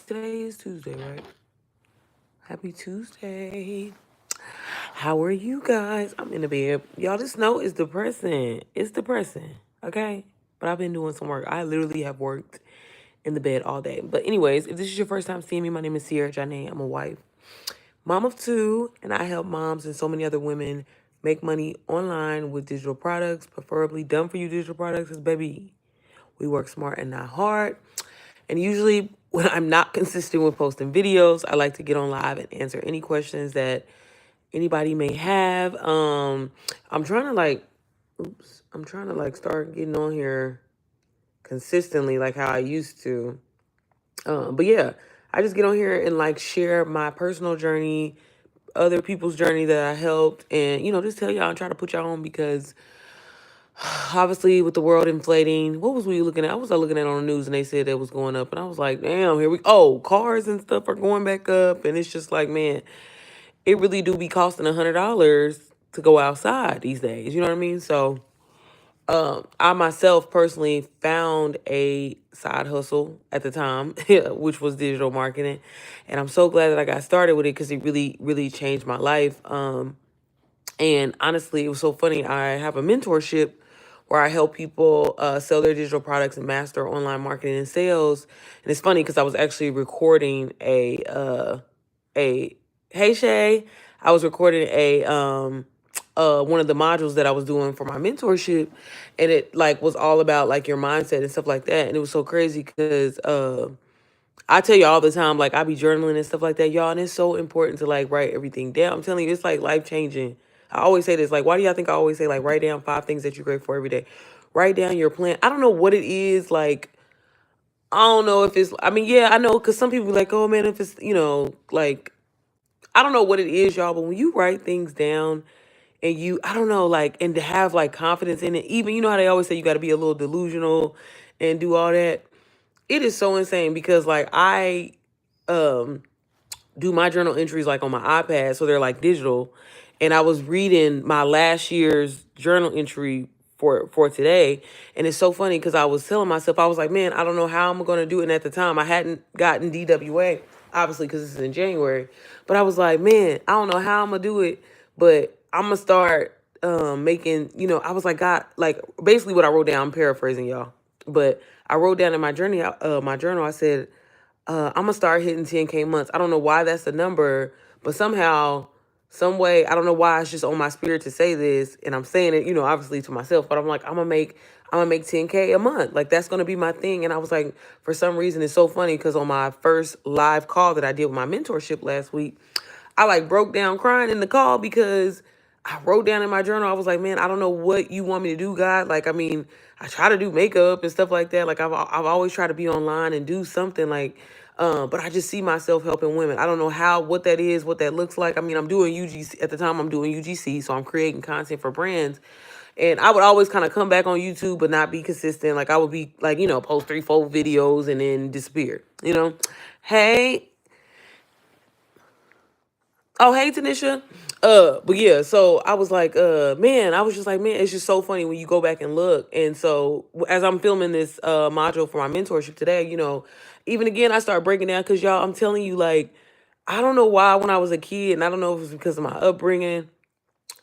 Today is Tuesday, right? Happy Tuesday. How are you guys? I'm in the bed. Y'all, this snow is depressing. It's depressing, okay? But I've been doing some work. I literally have worked in the bed all day. But anyways, if this is your first time seeing me, my name is Sierra Janae. I'm a wife, mom of two, and I help moms and so many other women make money online with digital products, preferably done for you digital products, because baby, we work smart and not hard. And usually when I'm not consistent with posting videos, I like to get on live and answer any questions that anybody may have. I'm trying to start getting on here consistently like how I used to. But yeah, I just get on here and like share my personal journey, other people's journey that I helped, and just tell y'all and try to put y'all on because obviously with the world inflating, what was we looking at? I was looking at on the news and they said it was going up, and I was like, damn, here we cars and stuff are going back up, and it's just like, man, it really do be costing $100 to go outside these days. You know what I mean? So I myself personally found a side hustle at the time, which was digital marketing. And I'm so glad that I got started with it because it really, really changed my life. And honestly, it was so funny. I have a mentorship where I help people sell their digital products and master online marketing and sales. And it's funny because I was actually recording a hey Shay, I was recording a one of the modules that I was doing for my mentorship, and it like was all about like your mindset and stuff like that. And it was so crazy because I tell you all the time, like I be journaling and stuff like that, y'all, and it's so important to like write everything down. I'm telling you, it's like life changing. I always say this, like, why do y'all think I always say like write down 5 things that you're grateful for every day? Write down your plan. I don't know what it is, like I don't know if it's. I mean, yeah, I know because some people be like, oh man, if it's like I don't know what it is, y'all, but when you write things down and I don't know, like, and to have like confidence in it, even how they always say you got to be a little delusional and do all that. It is so insane because like I um do my journal entries like on my iPad, so they're like digital. And I was reading my last year's journal entry for today, and it's so funny because I was telling myself, I was like, man, I don't know how I'm gonna do it. And at the time, I hadn't gotten DWA, obviously because this is in January. But I was like, man, I don't know how I'm gonna do it, but I'm gonna start making. I was like, God, like basically what I wrote down. I'm paraphrasing y'all, but I wrote down in my journal. I said, I'm gonna start hitting 10K months. I don't know why that's the number, but somehow, some way, I don't know why it's just on my spirit to say this, and I'm saying it, obviously to myself, but I'm like, I'm gonna make 10K a month. Like that's gonna be my thing. And I was like, for some reason, it's so funny because on my first live call that I did with my mentorship last week, I like broke down crying in the call because I wrote down in my journal, I was like, man, I don't know what you want me to do, God. Like, I mean, I try to do makeup and stuff like that. Like, I've always tried to be online and do something like, but I just see myself helping women. I don't know what that is, what that looks like. I mean, I'm doing UGC at the time. I'm doing UGC, so I'm creating content for brands. And I would always kind of come back on YouTube, but not be consistent. Like I would be like, post 3, 4 videos and then disappear. Hey, oh, hey, Tanisha. But yeah, so I was like, man, I was just like, man, it's just so funny when you go back and look. And so as I'm filming this module for my mentorship today, even again, I start breaking down because y'all, I'm telling you, like, I don't know why when I was a kid, and I don't know if it was because of my upbringing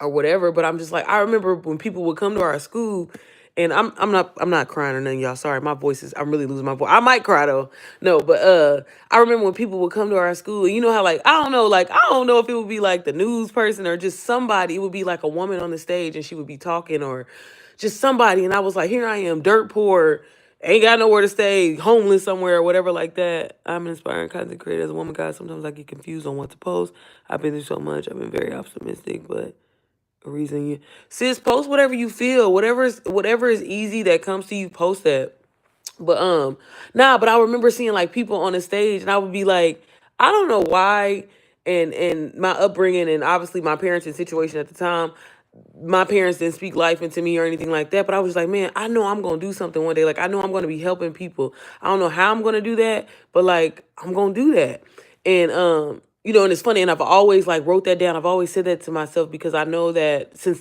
or whatever, but I'm just like, I remember when people would come to our school, and I'm not crying or nothing, y'all. Sorry, my voice is, I'm really losing my voice. I might cry though. No, but I remember when people would come to our school, and you know how like I don't know if it would be like the news person or just somebody. It would be like a woman on the stage and she would be talking, or just somebody, and I was like, here I am, dirt poor, ain't got nowhere to stay, homeless somewhere or whatever like that. I'm an inspiring content creator as a woman, guys. Sometimes I get confused on what to post. I've been through so much. I've been very optimistic, but reason you sis, post whatever you feel, whatever is easy that comes to you, post that. But but I remember seeing like people on the stage, and I would be like, I don't know why, and my upbringing and obviously my parenting situation at the time, my parents didn't speak life into me or anything like that, but I was like, man, I know I'm gonna do something one day. Like I know I'm gonna be helping people. I don't know how I'm gonna do that, but like I'm gonna do that. And and it's funny, and I've always like wrote that down. I've always said that to myself because I know that since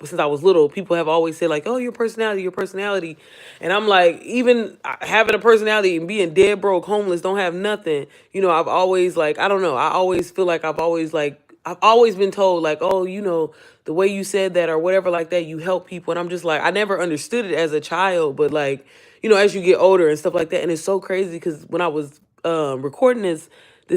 since I was little, people have always said like, "Oh, your personality," and I'm like, even having a personality and being dead broke, homeless, don't have nothing. I've always like, I don't know. I always feel like I've always been told like, "Oh, the way you said that or whatever like that, you help people," and I'm just like, I never understood it as a child, but like, as you get older and stuff like that, and it's so crazy because when I was recording this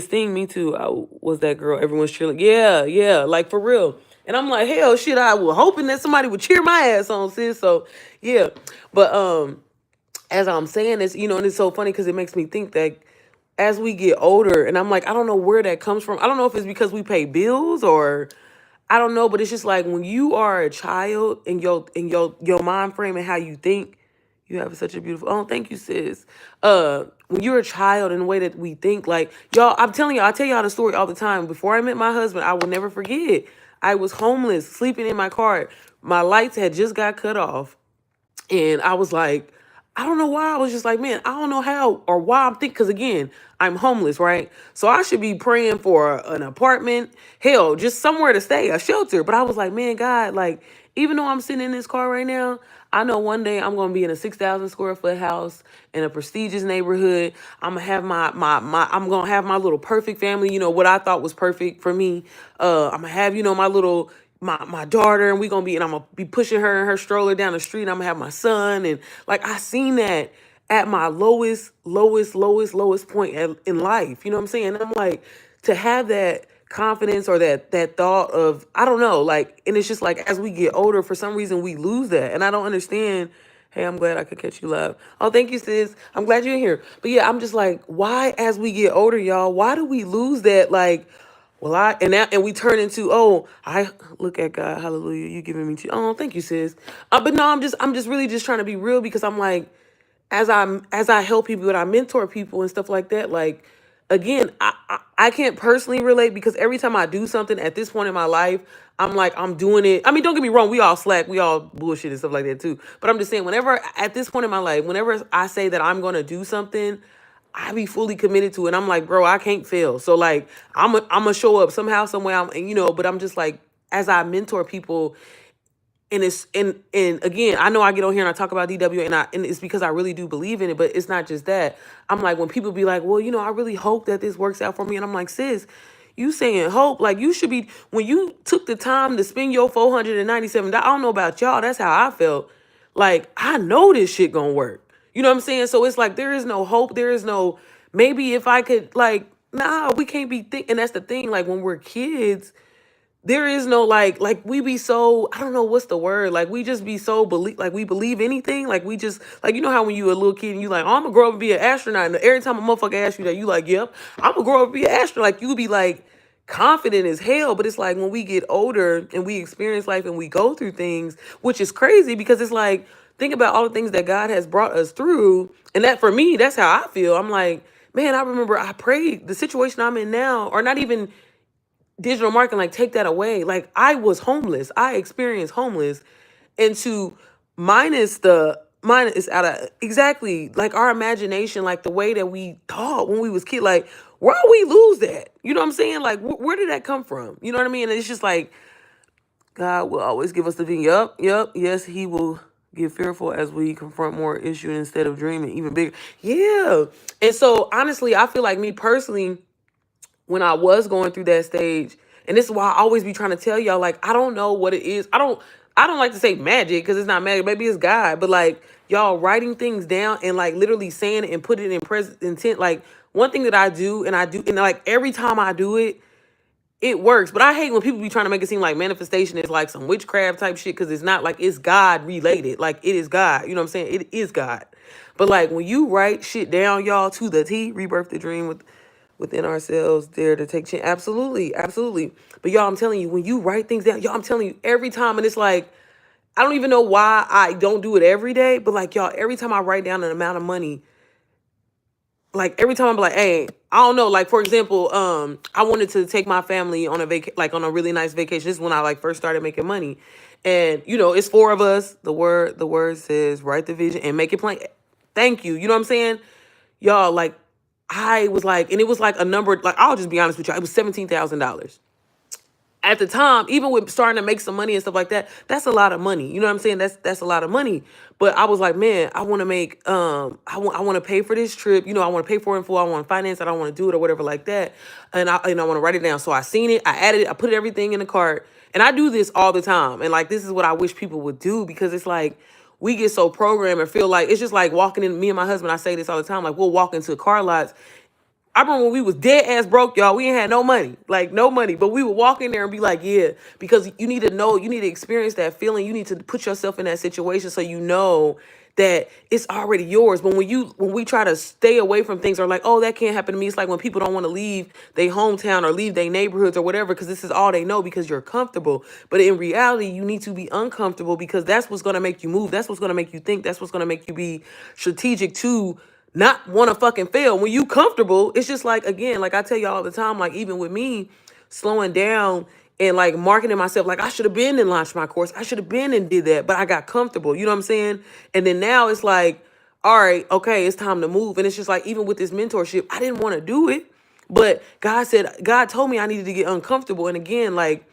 thing, me too, I was that girl. Everyone's cheering, yeah, yeah, like for real. And I'm like, hell, shit, I was hoping that somebody would cheer my ass on, sis. So, yeah. But as I'm saying this, and it's so funny because it makes me think that as we get older, and I'm like, I don't know where that comes from. I don't know if it's because we pay bills or I don't know, but it's just like when you are a child in your mind frame and how you think, you have such a beautiful. Oh, thank you, sis. When you're a child in the way that we think, like y'all, I'm telling y'all, I tell y'all the story all the time. Before I met my husband, I will never forget. I was homeless, sleeping in my car. My lights had just got cut off. And I was like, I don't know why. I was just like, man, I don't know how or why I'm thinking. Because again, I'm homeless, right? So I should be praying for an apartment, hell, just somewhere to stay, a shelter. But I was like, man, God, like, even though I'm sitting in this car right now, I know one day I'm gonna be in a 6,000 square foot house in a prestigious neighborhood. I'm gonna have I'm gonna have my little perfect family. What I thought was perfect for me. I'm gonna have my little my daughter, and I'm gonna be pushing her and her stroller down the street. I'm gonna have my son, and like I seen that at my lowest point in life. You know what I'm saying? And I'm like, to have that confidence or that thought of, I don't know, like, and it's just like as we get older, for some reason we lose that, and I don't understand. Hey, I'm glad I could catch you live. Oh, thank you, sis. I'm glad you're here. But yeah, I'm just like, why, as we get older, y'all, why do we lose that? Like, well, and we turn into, oh, I look at God, hallelujah, you giving me, oh, thank you, sis. But no, I'm just really just trying to be real because I'm like, as I help people and I mentor people and stuff like that, like again, I can't personally relate because every time I do something at this point in my life, I'm like, I'm doing it. I mean, don't get me wrong, we all slack, we all bullshit and stuff like that too. But I'm just saying, whenever at this point in my life, whenever I say that I'm gonna do something, I be fully committed to it. I'm like, bro, I can't fail. So like, I'm gonna show up somehow, some way. But I'm just like, as I mentor people, and and again, I know I get on here and I talk about DW, and it's because I really do believe in it. But it's not just that. I'm like, when people be like, well, I really hope that this works out for me, and I'm like, sis, you saying hope, like you should be, when you took the time to spend your $497. I don't know about y'all, that's how I felt. Like, I know this shit gonna work. You know what I'm saying? So it's like there is no hope. There is no, maybe if I could, like, nah, we can't be and that's the thing. Like when we're kids, there is no like we be so, I don't know what's the word, like we just be so like we believe anything, like we just, like, how when you a little kid and you like, oh, I'm gonna grow up and be an astronaut, and every time a motherfucker asks you that, you like, yep, I'm gonna grow up and be an astronaut. Like you be like confident as hell. But it's like when we get older and we experience life and we go through things, which is crazy because it's like, think about all the things that God has brought us through, and that for me, that's how I feel. I'm like, man, I remember I prayed, the situation I'm in now, or not even digital marketing, like take that away. Like I was homeless. I experienced homeless. And to minus out of exactly like our imagination, like the way that we thought when we was kid, like why we lose that? You know what I'm saying? Like where did that come from? You know what I mean? And it's just like God will always give us the thing. Yup, yes, he will get fearful as we confront more issue instead of dreaming even bigger. Yeah. And so honestly, I feel like me personally, when I was going through that stage, and this is why I always be trying to tell y'all, like, I don't know what it is. I don't like to say magic because it's not magic. Maybe it's God. But like y'all writing things down and like literally saying it and put it in present intent. Like one thing that I do, and like every time I do it, it works. But I hate when people be trying to make it seem like manifestation is like some witchcraft type shit, because it's not. Like, it's God related. Like it is God. You know what I'm saying? It is God. But like when you write shit down, y'all, to the T, rebirth the dream within ourselves, dare to take chance. Absolutely, absolutely. But y'all, I'm telling you, when you write things down, y'all, I'm telling you, every time, and it's like, I don't even know why I don't do it every day, but like y'all, every time I write down an amount of money, like every time I'm like, hey, I don't know, like for example, I wanted to take my family on on a really nice vacation. This is when I like first started making money. And it's four of us. The word says write the vision and make it plain. Thank you. You know what I'm saying? Y'all, like I was like, and it was like a number, like I'll just be honest with you, it was $17,000. at the time, even with starting to make some money and stuff like that, that's a lot of money. You know what I'm saying? That's a lot of money. But I was like, man, I want to make I want to pay for this trip. You know, I want to pay for it in full. I want to finance it. I don't want to do it or whatever like that. And I want to write it down. So I seen it. I added it. I put everything in the cart. And I do this all the time. And like this is what I wish people would do, because it's like we get so programmed and feel like it's just like walking in. Me and my husband, I say this all the time. Like we'll walk into car lots. I remember when we was dead ass broke, y'all. We ain't had no money, like no money. But we would walk in there and be like, yeah, because you need to know, you need to experience that feeling. You need to put yourself in that situation so you know that it's already yours. But when we try to stay away from things, or like, oh, that can't happen to me. It's like when people don't want to leave their hometown or leave their neighborhoods or whatever, because this is all they know because you're comfortable. But in reality, you need to be uncomfortable, because that's what's gonna make you move. That's what's gonna make you think. That's what's gonna make you be strategic to not want to fucking fail. When you comfortable, it's just like, again, like I tell you all the time, like even with me slowing down and like marketing myself, like I should have been and launched my course. I should have been and did that, but I got comfortable. You know what I'm saying? And then now it's like, all right, okay, it's time to move. And it's just like, even with this mentorship, I didn't want to do it, but God told me I needed to get uncomfortable. And again, like,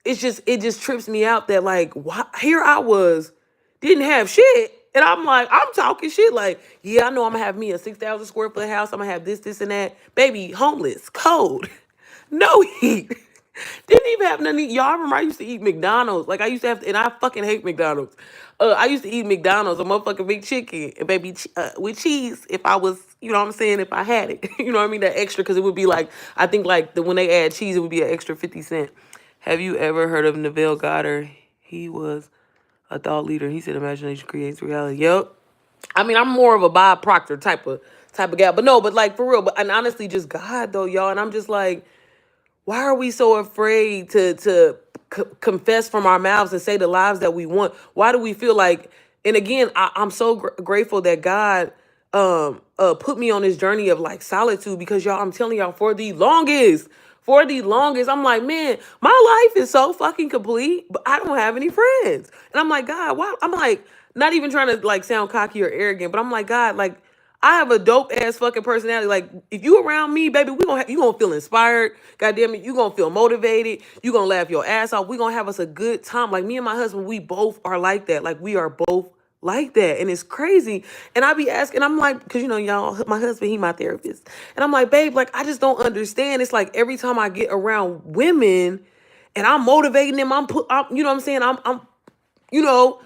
it just trips me out that like, why, here I was, didn't have shit. And I'm like, I'm talking shit like, yeah, I know I'm gonna have me a 6,000 square foot house. I'm gonna have this, and that. Baby, homeless, cold, no heat. Didn't even have nothing to eat. Y'all remember I used to eat McDonald's. Like I used to have to, and I fucking hate McDonald's. I used to eat McDonald's, a motherfucking big chicken, and baby, with cheese if I was, you know what I'm saying, if I had it. You know what I mean? That extra, because it would be like, I think like when they add cheese, it would be an extra 50 cent. Have you ever heard of Neville Goddard? He was a thought leader. He said imagination creates reality. Yep. I mean, I'm more of a Bob Proctor type of gal. But no, but like for real. But and honestly, just God though, y'all. And I'm just like, why are we so afraid to confess from our mouths and say the lives that we want? Why do we feel like, and again, I'm so grateful that God put me on this journey of like solitude, because y'all, I'm telling y'all, for the longest, I'm like, man, my life is so fucking complete, but I don't have any friends. And I'm like, God, why? I'm like, not even trying to like sound cocky or arrogant, but I'm like, God, like, I have a dope ass fucking personality. Like, if you around me, baby, you gonna feel inspired. God damn it, you gonna feel motivated. You gonna laugh your ass off. We gonna have us a good time. Like me and my husband, we both are like that. Like we are both like that, and it's crazy. And I be asking, I'm like, because you know, y'all, my husband, he my therapist, and I'm like, babe, like I just don't understand. It's like every time I get around women, and I'm motivating them, you know what I'm saying, I'm, you know,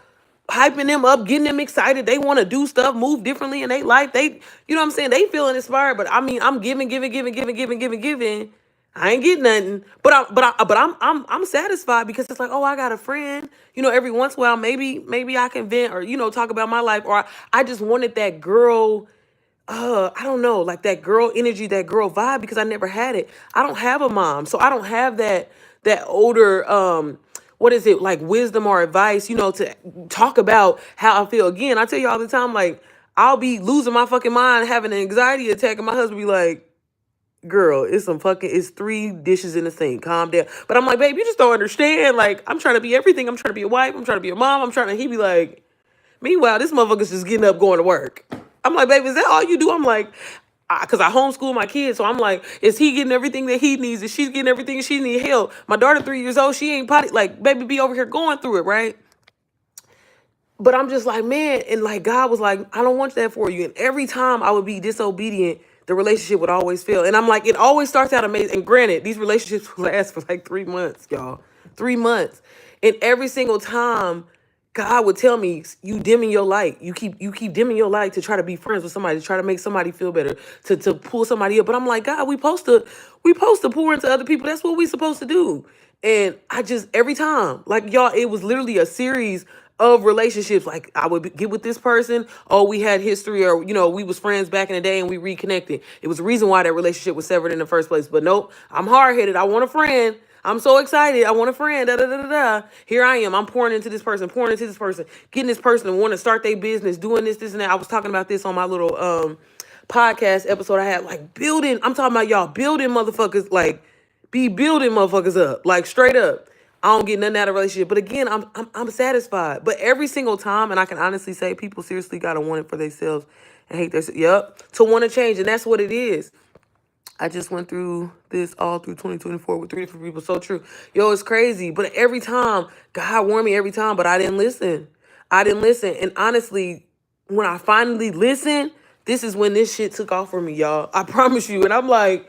hyping them up, getting them excited. They want to do stuff, move differently in their life. They, you know what I'm saying? They feeling inspired. But I mean, I'm giving. I ain't getting nothing. But I'm satisfied, because it's like, oh, I got a friend. You know, every once in a while, maybe I can vent or, you know, talk about my life. Or I just wanted that girl, I don't know, like that girl energy, that girl vibe, because I never had it. I don't have a mom, so I don't have that older what is it, like wisdom or advice, you know, to talk about how I feel. Again, I tell you all the time, like I'll be losing my fucking mind, having an anxiety attack, and my husband be like, girl, it's 3 dishes in the sink, calm down. But I'm like, babe, you just don't understand. Like, I'm trying to be everything. I'm trying to be a wife, I'm trying to be a mom, he be like, meanwhile, this motherfucker's just getting up, going to work. I'm like, baby, is that all you do? I'm like, because I homeschool my kids. So I'm like, is he getting everything that he needs? Is she getting everything she needs? Hell, my daughter, 3 years old, she ain't potty. Like, baby be over here going through it, right? But I'm just like, man, and like God was like, I don't want that for you. And every time I would be disobedient, the relationship would always fail. And I'm like, it always starts out amazing. And granted, these relationships last for like 3 months, y'all. 3 months. And every single time, God would tell me, you dimming your light. You keep dimming your light to try to be friends with somebody, to try to make somebody feel better, to pull somebody up. But I'm like, God, we supposed to pour into other people. That's what we supposed to do. And I just, every time, like y'all, it was literally a series of relationships. Like I would get with this person. Oh, we had history, or, you know, we was friends back in the day and we reconnected. It was the reason why that relationship was severed in the first place. But nope, I'm hard-headed. I want a friend. I'm so excited. I want a friend. Da, da, da, da, da. Here I am. I'm pouring into this person, getting this person to want to start their business, doing this, and that. I was talking about this on my little podcast episode I had, like building. I'm talking about y'all building motherfuckers, like be building motherfuckers up, like straight up. I don't get nothing out of a relationship. But again, I'm satisfied. But every single time, and I can honestly say, people seriously gotta want it for themselves and hate their, yep, to want to change. And that's what it is. I just went through this all through 2024 with 3 different people. So true. Yo, it's crazy. But every time, God warned me every time, but I didn't listen. I didn't listen. And honestly, when I finally listened, this is when this shit took off for me, y'all. I promise you. And I'm like,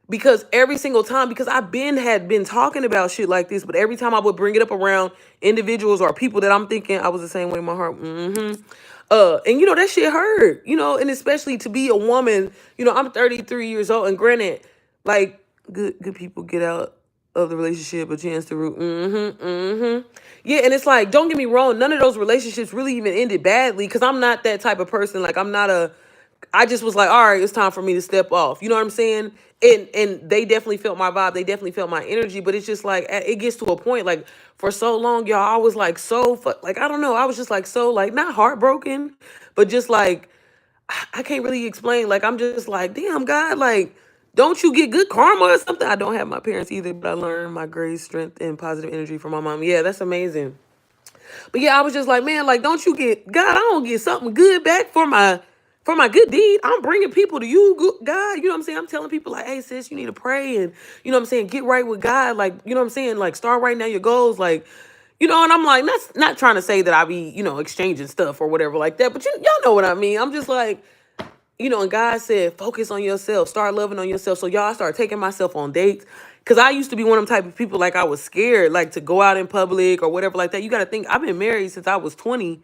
because every single time, because had been talking about shit like this, but every time I would bring it up around individuals or people that I'm thinking, I was the same way in my heart. And that shit hurt, and especially to be a woman, I'm 33 years old, and granted, like, good people get out of the relationship a chance to root. Yeah, and it's like, don't get me wrong, none of those relationships really even ended badly, because I'm not that type of person. Like, I just was like, all right, it's time for me to step off. You know what I'm saying? And they definitely felt my vibe. They definitely felt my energy. But it's just like, it gets to a point, like, for so long, y'all, I was like like, I don't know. I was just like so, like, not heartbroken, but just like, I can't really explain. Like, I'm just like, damn, God, like, don't you get good karma or something? I don't have my parents either, but I learned my grace, strength, and positive energy from my mom. Yeah, that's amazing. But yeah, I was just like, man, like, don't you get, God, I don't get something good back for my good deed. I'm bringing people to you, God. You know what I'm saying? I'm telling people like, hey, sis, you need to pray, and you know what I'm saying, get right with God. Like, you know what I'm saying? Like, start writing down your goals. Like, and I'm like, not trying to say that I be, exchanging stuff or whatever like that, but y'all know what I mean. I'm just like, and God said, focus on yourself, start loving on yourself. So y'all, I started taking myself on dates. Cause I used to be one of them type of people, like, I was scared, like, to go out in public or whatever like that. You got to think, I've been married since I was 20.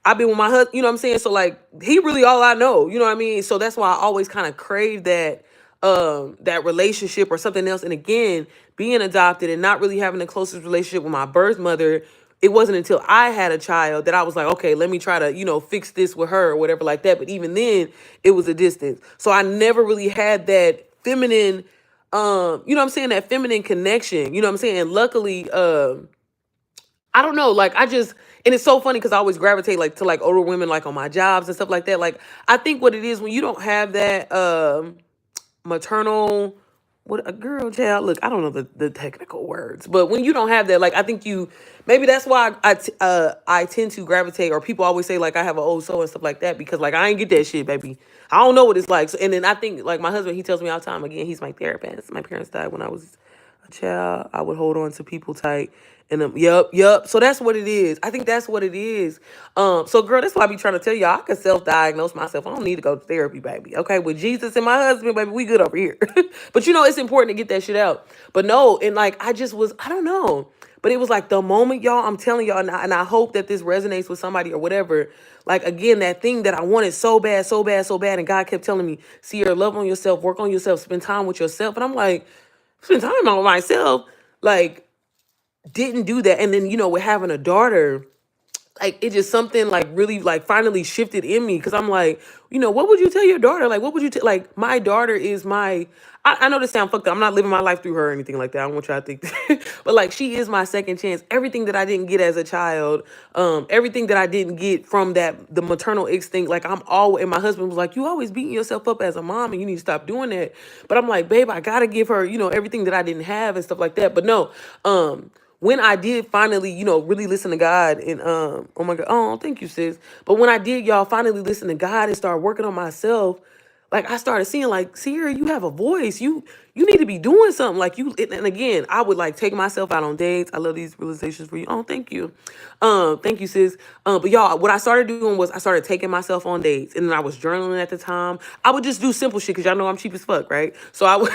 I've been with my husband, you know what I'm saying? So, like, he really all I know, you know what I mean? So that's why I always kind of crave that relationship or something else. And again, being adopted and not really having the closest relationship with my birth mother, it wasn't until I had a child that I was like, okay, let me try to, fix this with her or whatever like that. But even then, it was a distance. So I never really had that feminine, you know what I'm saying, that feminine connection, you know what I'm saying? And luckily, I don't know, like, and it's so funny because I always gravitate, like, to, like, older women, like, on my jobs and stuff like that. Like, I think what it is, when you don't have that maternal, what, a girl, child, look, I don't know the technical words, but when you don't have that, like, I think maybe that's why I tend to gravitate, or people always say, like, I have an old soul and stuff like that, because, like, I ain't get that shit, baby. I don't know what it's like. So, and then I think, like, my husband, he tells me all the time, again, he's my therapist. My parents died when I was a child. I would hold on to people tight. And yep. So that's what it is. I think that's what it is. So, girl, that's why I be trying to tell y'all, I can self-diagnose myself. I don't need to go to therapy, baby. Okay, with Jesus and my husband, baby, we good over here. But it's important to get that shit out. But no, and like, I don't know. But it was like the moment, y'all, I'm telling y'all, and I hope that this resonates with somebody or whatever. Like, again, that thing that I wanted so bad, so bad, so bad. And God kept telling me, Sierra, love on yourself, work on yourself, spend time with yourself. And I'm like, spend time on myself? Like, didn't do that. And then, with having a daughter, like, it just something, like, really, like, finally shifted in me, because I'm like, what would you tell your daughter? Like, what would you like, my daughter is I know this sound fucked up. I'm not living my life through her or anything like that. I don't want y'all to think that. But, like, she is my second chance. Everything that I didn't get as a child, everything that I didn't get from the maternal instinct, like, I'm always, and my husband was like, you always beating yourself up as a mom, and you need to stop doing that. But I'm like, babe, I gotta give her, everything that I didn't have and stuff like that. But no, when I did finally, really listen to God, and oh my God, oh, thank you, sis. But when I did, y'all, finally listen to God and start working on myself, like, I started seeing, like, Sierra, you have a voice. You need to be doing something. Like, and again, I would, like, take myself out on dates. I love these realizations for you. Oh, thank you. Thank you, sis. But y'all, what I started doing was I started taking myself on dates, and then I was journaling at the time. I would just do simple shit, because y'all know I'm cheap as fuck, right? So I would,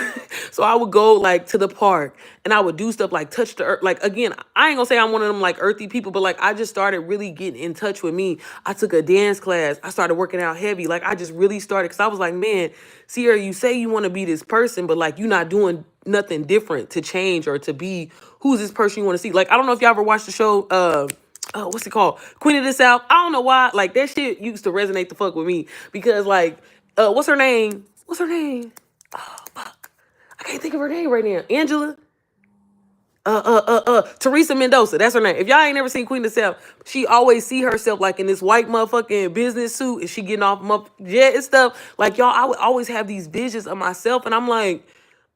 so I would go, like, to the park, and I would do stuff like touch the earth. Like, again, I ain't gonna say I'm one of them, like, earthy people, but, like, I just started really getting in touch with me. I took a dance class. I started working out heavy. Like, I just really started, because I was like, man, Sierra, you say you want to be this person, but, like, you're not doing nothing different to change or to be who's this person you want to see. Like, I don't know if y'all ever watched the show, what's it called? Queen of the South. I don't know why. Like, that shit used to resonate the fuck with me, because, like, what's her name? What's her name? Oh, fuck. I can't think of her name right now. Angela? Teresa Mendoza, that's her name. If y'all ain't never seen Queen of the South, she always see herself, like, in this white motherfucking business suit, and she getting off jet and stuff. Like, y'all, I would always have these visions of myself, and I'm like,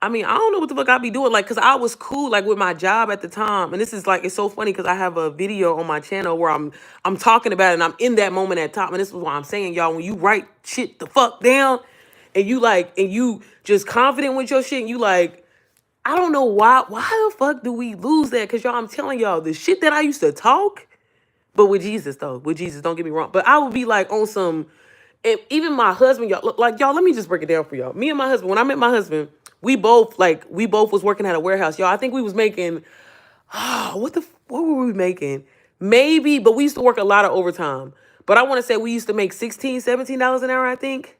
I mean, I don't know what the fuck I be doing, like, because I was cool, like, with my job at the time. And this is, like, it's so funny, because I have a video on my channel where I'm talking about it, and I'm in that moment at top. And this is why I'm saying, y'all, when you write shit the fuck down, and you just confident with your shit, and you like, I don't know why the fuck do we lose that? Cause y'all, I'm telling y'all, the shit that I used to talk, but with Jesus though, with Jesus, don't get me wrong. But I would be like on some, and even my husband, y'all, like y'all, let me just break it down for y'all. Me and my husband, when I met my husband, we both was working at a warehouse, y'all. I think we was making, what were we making? Maybe, but we used to work a lot of overtime. But I want to say we used to make 16, $17 an hour, I think.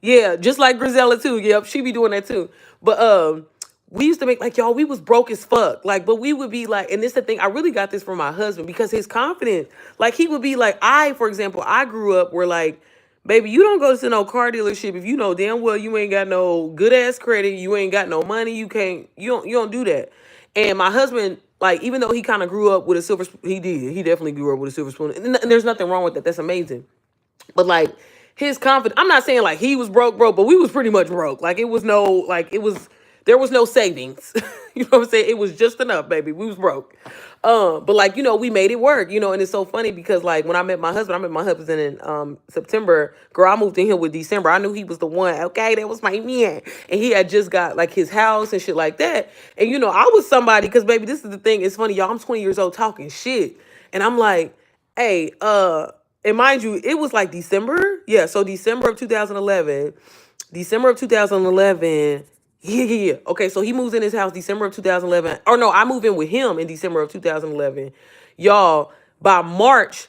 Yeah, just like Grisella too. Yep, she be doing that too. But we used to make like y'all, we was broke as fuck. Like, but we would be like, and this the thing, I really got this from my husband because his confidence. Like he would be like, for example, I grew up where like, baby, you don't go to no car dealership if you know damn well you ain't got no good ass credit, you ain't got no money, you don't do that. And my husband, like, even though he kind of grew up with a silver spoon, he definitely grew up with a silver spoon. And there's nothing wrong with that. That's amazing. But like his confidence, I'm not saying like he was broke, but we was pretty much broke. Like there was no savings. You know what I'm saying? It was just enough, baby. We was broke. But like, we made it work, and it's so funny because like when I met my husband in September. Girl, I moved in here with December. I knew he was the one. Okay, that was my man. And he had just got like his house and shit like that. And I was somebody, because baby, this is the thing. It's funny, y'all. I'm 20 years old talking shit. And I'm like, hey, and mind you, it was like December. Yeah, so December of 2011. Yeah. Okay, so he moves in his house December of 2011. Or no, I move in with him in December of 2011. Y'all, by March,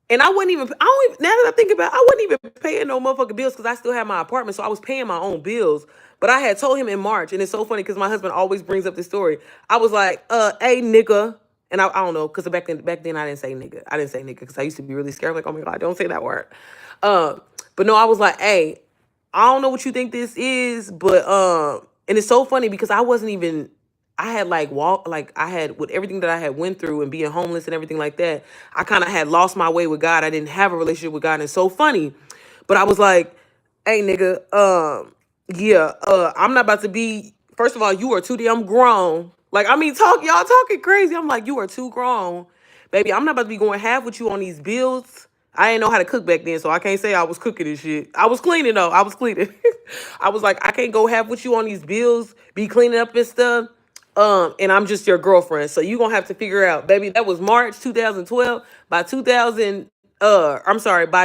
and I wasn't even, I don't even, now that I think about it, I wasn't even paying no motherfucking bills because I still had my apartment. So I was paying my own bills. But I had told him in March, and it's so funny because my husband always brings up this story. I was like, hey, nigga. And I don't know, because back then I didn't say nigga. I didn't say nigga because I used to be really scared. Like, oh my God, don't say that word. But no, I was like, hey, I don't know what you think this is, but and it's so funny because I wasn't even, I had I had, with everything that I had went through and being homeless and everything like that, I kind of had lost my way with God. I didn't have a relationship with God, and it's so funny. But I was like, hey nigga, yeah, I'm not about to be, first of all, you are too damn grown. Like, I mean, y'all talking crazy. I'm like, you are too grown. Baby, I'm not about to be going half with you on these bills. I didn't know how to cook back then, so I can't say I was cooking and shit. I was cleaning though. I was cleaning. I was like, I can't go half with you on these bills, be cleaning up and stuff. And I'm just your girlfriend. So you gonna have to figure out, baby, that was March 2012. By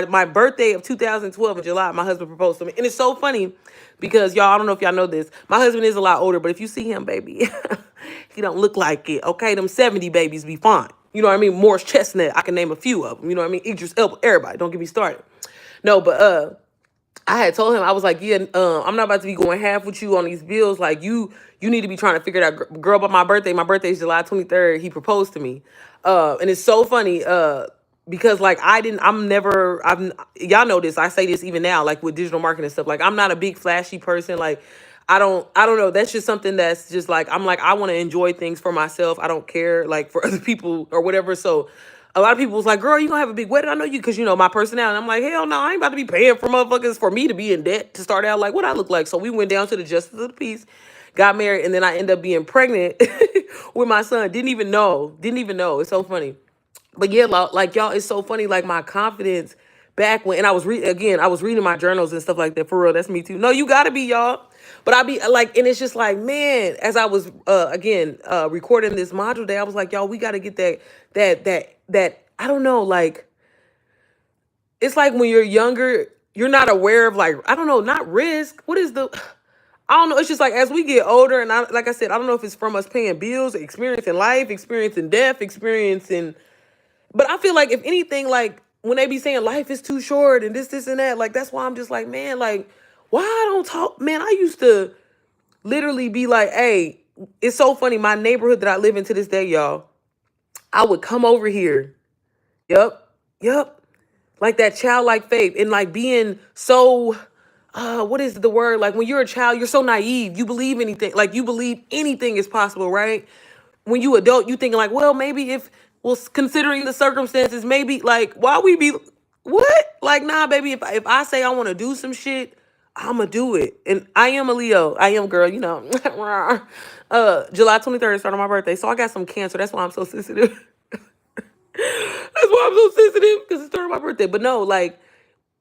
my birthday of 2012 in July, my husband proposed to me. And it's so funny because y'all, I don't know if y'all know this. My husband is a lot older, but if you see him, baby, he don't look like it. Okay, them 70 babies be fine. You know what I mean? Morris Chestnut, I can name a few of them. You know what I mean? Idris Elba, everybody. Don't get me started. No, but I had told him, I was like, yeah, I'm not about to be going half with you on these bills. Like, you need to be trying to figure it out. Girl, by my birthday is July 23rd. He proposed to me. And it's so funny, because like y'all know this. I say this even now, like with digital marketing and stuff. Like, I'm not a big flashy person. Like, I don't know. That's just something that's just like, I'm like, I want to enjoy things for myself. I don't care like for other people or whatever. So a lot of people was like, girl, you gonna have a big wedding? I know you, because my personality. I'm like, hell no, I ain't about to be paying for motherfuckers for me to be in debt to start out. Like, what I look like? So we went down to the Justice of the Peace, got married, and then I ended up being pregnant with my son. Didn't even know. It's so funny. But yeah, like y'all, it's so funny. Like my confidence back when, and I was reading my journals and stuff like that. For real, that's me too. No, you gotta be, y'all. But I be like, and it's just like, man, as I was recording this module day, I was like, y'all, we gotta get that. I don't know, like, it's like when you're younger, you're not aware of, like, I don't know, not risk. What is the, I don't know. It's just like as we get older, and like I said, I don't know if it's from us paying bills, experiencing life, experiencing death, experiencing. But I feel like if anything, like when they be saying life is too short and this, and that, like that's why I'm just like, man, like why I don't talk, man. I used to literally be like, hey, it's so funny. My neighborhood that I live in to this day, y'all, I would come over here. Yep. Like that childlike faith and like being so, what is the word? Like when you're a child, you're so naive. You believe anything. Like you believe anything is possible, right? When you adult, you thinking like, well, maybe well, considering the circumstances, maybe like, why we be, what? Like, nah, baby, if I say I want to do some shit, I'ma do it. And I am a Leo. I am, girl, July 23rd started my birthday. So I got some cancer. That's why I'm so sensitive. That's why I'm so sensitive, because it started my birthday. But no, like,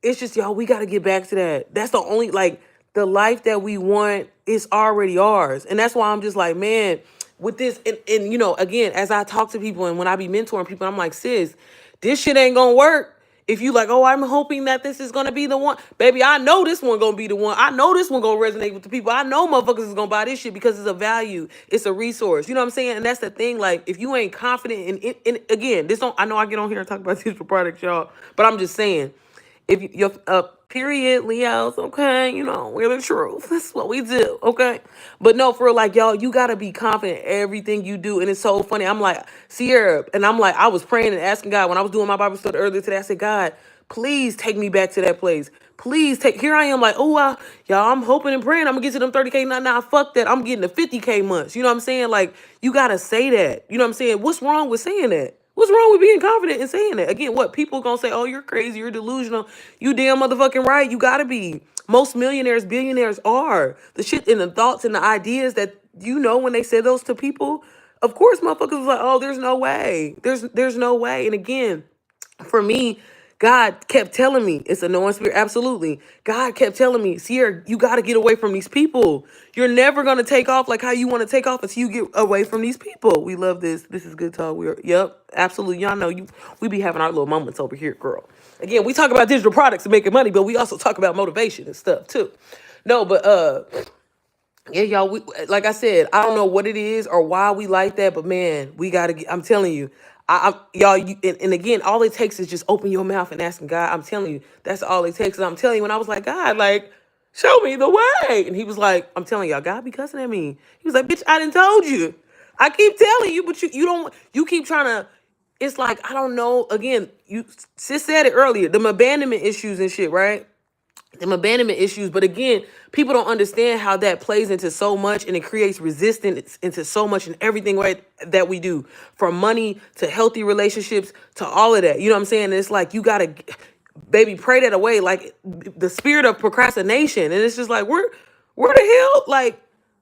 it's just, y'all, we got to get back to that. That's the only, like, the life that we want is already ours. And that's why I'm just like, man, with this, and you know, again, as I talk to people and when I be mentoring people, I'm like, sis, this shit ain't gonna work. If you like, oh, I'm hoping that this is gonna be the one, baby, I know this one gonna be the one. I know this one gonna resonate with the people. I know motherfuckers is gonna buy this shit because it's a value, it's a resource. You know what I'm saying? And that's the thing. Like, if you ain't confident in it, and again, this don't. I know I get on here and talk about digital products, y'all, but I'm just saying, if you're period, Leos, okay, you know, we're the truth. That's what we do, okay? But no, for real, like, y'all, you gotta be confident in everything you do. And it's so funny. I'm like, Sierra, and I'm like, I was praying and asking God when I was doing my Bible study earlier today. I said, God, please take me back to that place. Please take, here I am, like, oh, y'all, I'm hoping and praying I'm gonna get to them 30K. Nah, fuck that. I'm getting to 50K months. You know what I'm saying? Like, you gotta say that. You know what I'm saying? What's wrong with saying that? What's wrong with being confident and saying that? Again, what people gonna say? Oh, you're crazy. You're delusional. You damn motherfucking right. You gotta be. Most millionaires, billionaires are. The shit and the thoughts and the ideas that, you know, when they say those to people, of course, motherfuckers was like, oh, there's no way. There's no way. And again, for me, God kept telling me it's a knowing spirit. Absolutely. God kept telling me, Sierra, you got to get away from these people. You're never going to take off like how you want to take off until you get away from these people. We love this. This is good talk. Yep, absolutely. Y'all know we be having our little moments over here, girl. Again, we talk about digital products and making money, but we also talk about motivation and stuff too. No, but yeah, y'all, like I said, I don't know what it is or why we like that, but man, we got to get, I'm telling you, y'all, and again, all it takes is just open your mouth and asking God. I'm telling you, that's all it takes. And I'm telling you, when I was like, God, like, show me the way. And he was like, I'm telling y'all, God be cussing at me. He was like, bitch, I done told you. I keep telling you, but you don't, you keep trying to, it's like, I don't know. Again, sis said it earlier, them abandonment issues and shit, right? Them abandonment issues. But again, people don't understand how that plays into so much, and it creates resistance into so much in everything, right, that we do, from money to healthy relationships to all of that. You know what I'm saying? And it's like, you gotta, baby, pray that away, like the spirit of procrastination. And it's just like, where the hell, like,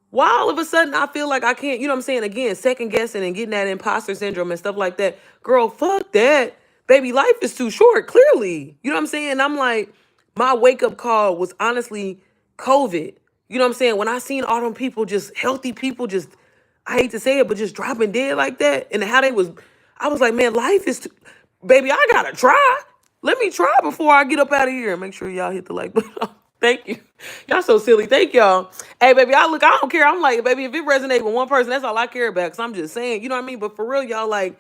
why all of a sudden I feel like I can't, you know what I'm saying? Again, second guessing and getting that imposter syndrome and stuff like that. Girl, fuck that. Baby, life is too short, clearly. You know what I'm saying? I'm like, my wake up call was honestly COVID. You know what I'm saying? When I seen all them people, just healthy people, just, I hate to say it, but just dropping dead like that. And how they was, I was like, man, life is too, baby, I gotta try. Let me try before I get up out of here. And make sure y'all hit the like button. Thank you. Y'all so silly. Thank y'all. Hey, baby, I don't care. I'm like, baby, if it resonates with one person, that's all I care about. Cause I'm just saying, you know what I mean? But for real, y'all, like,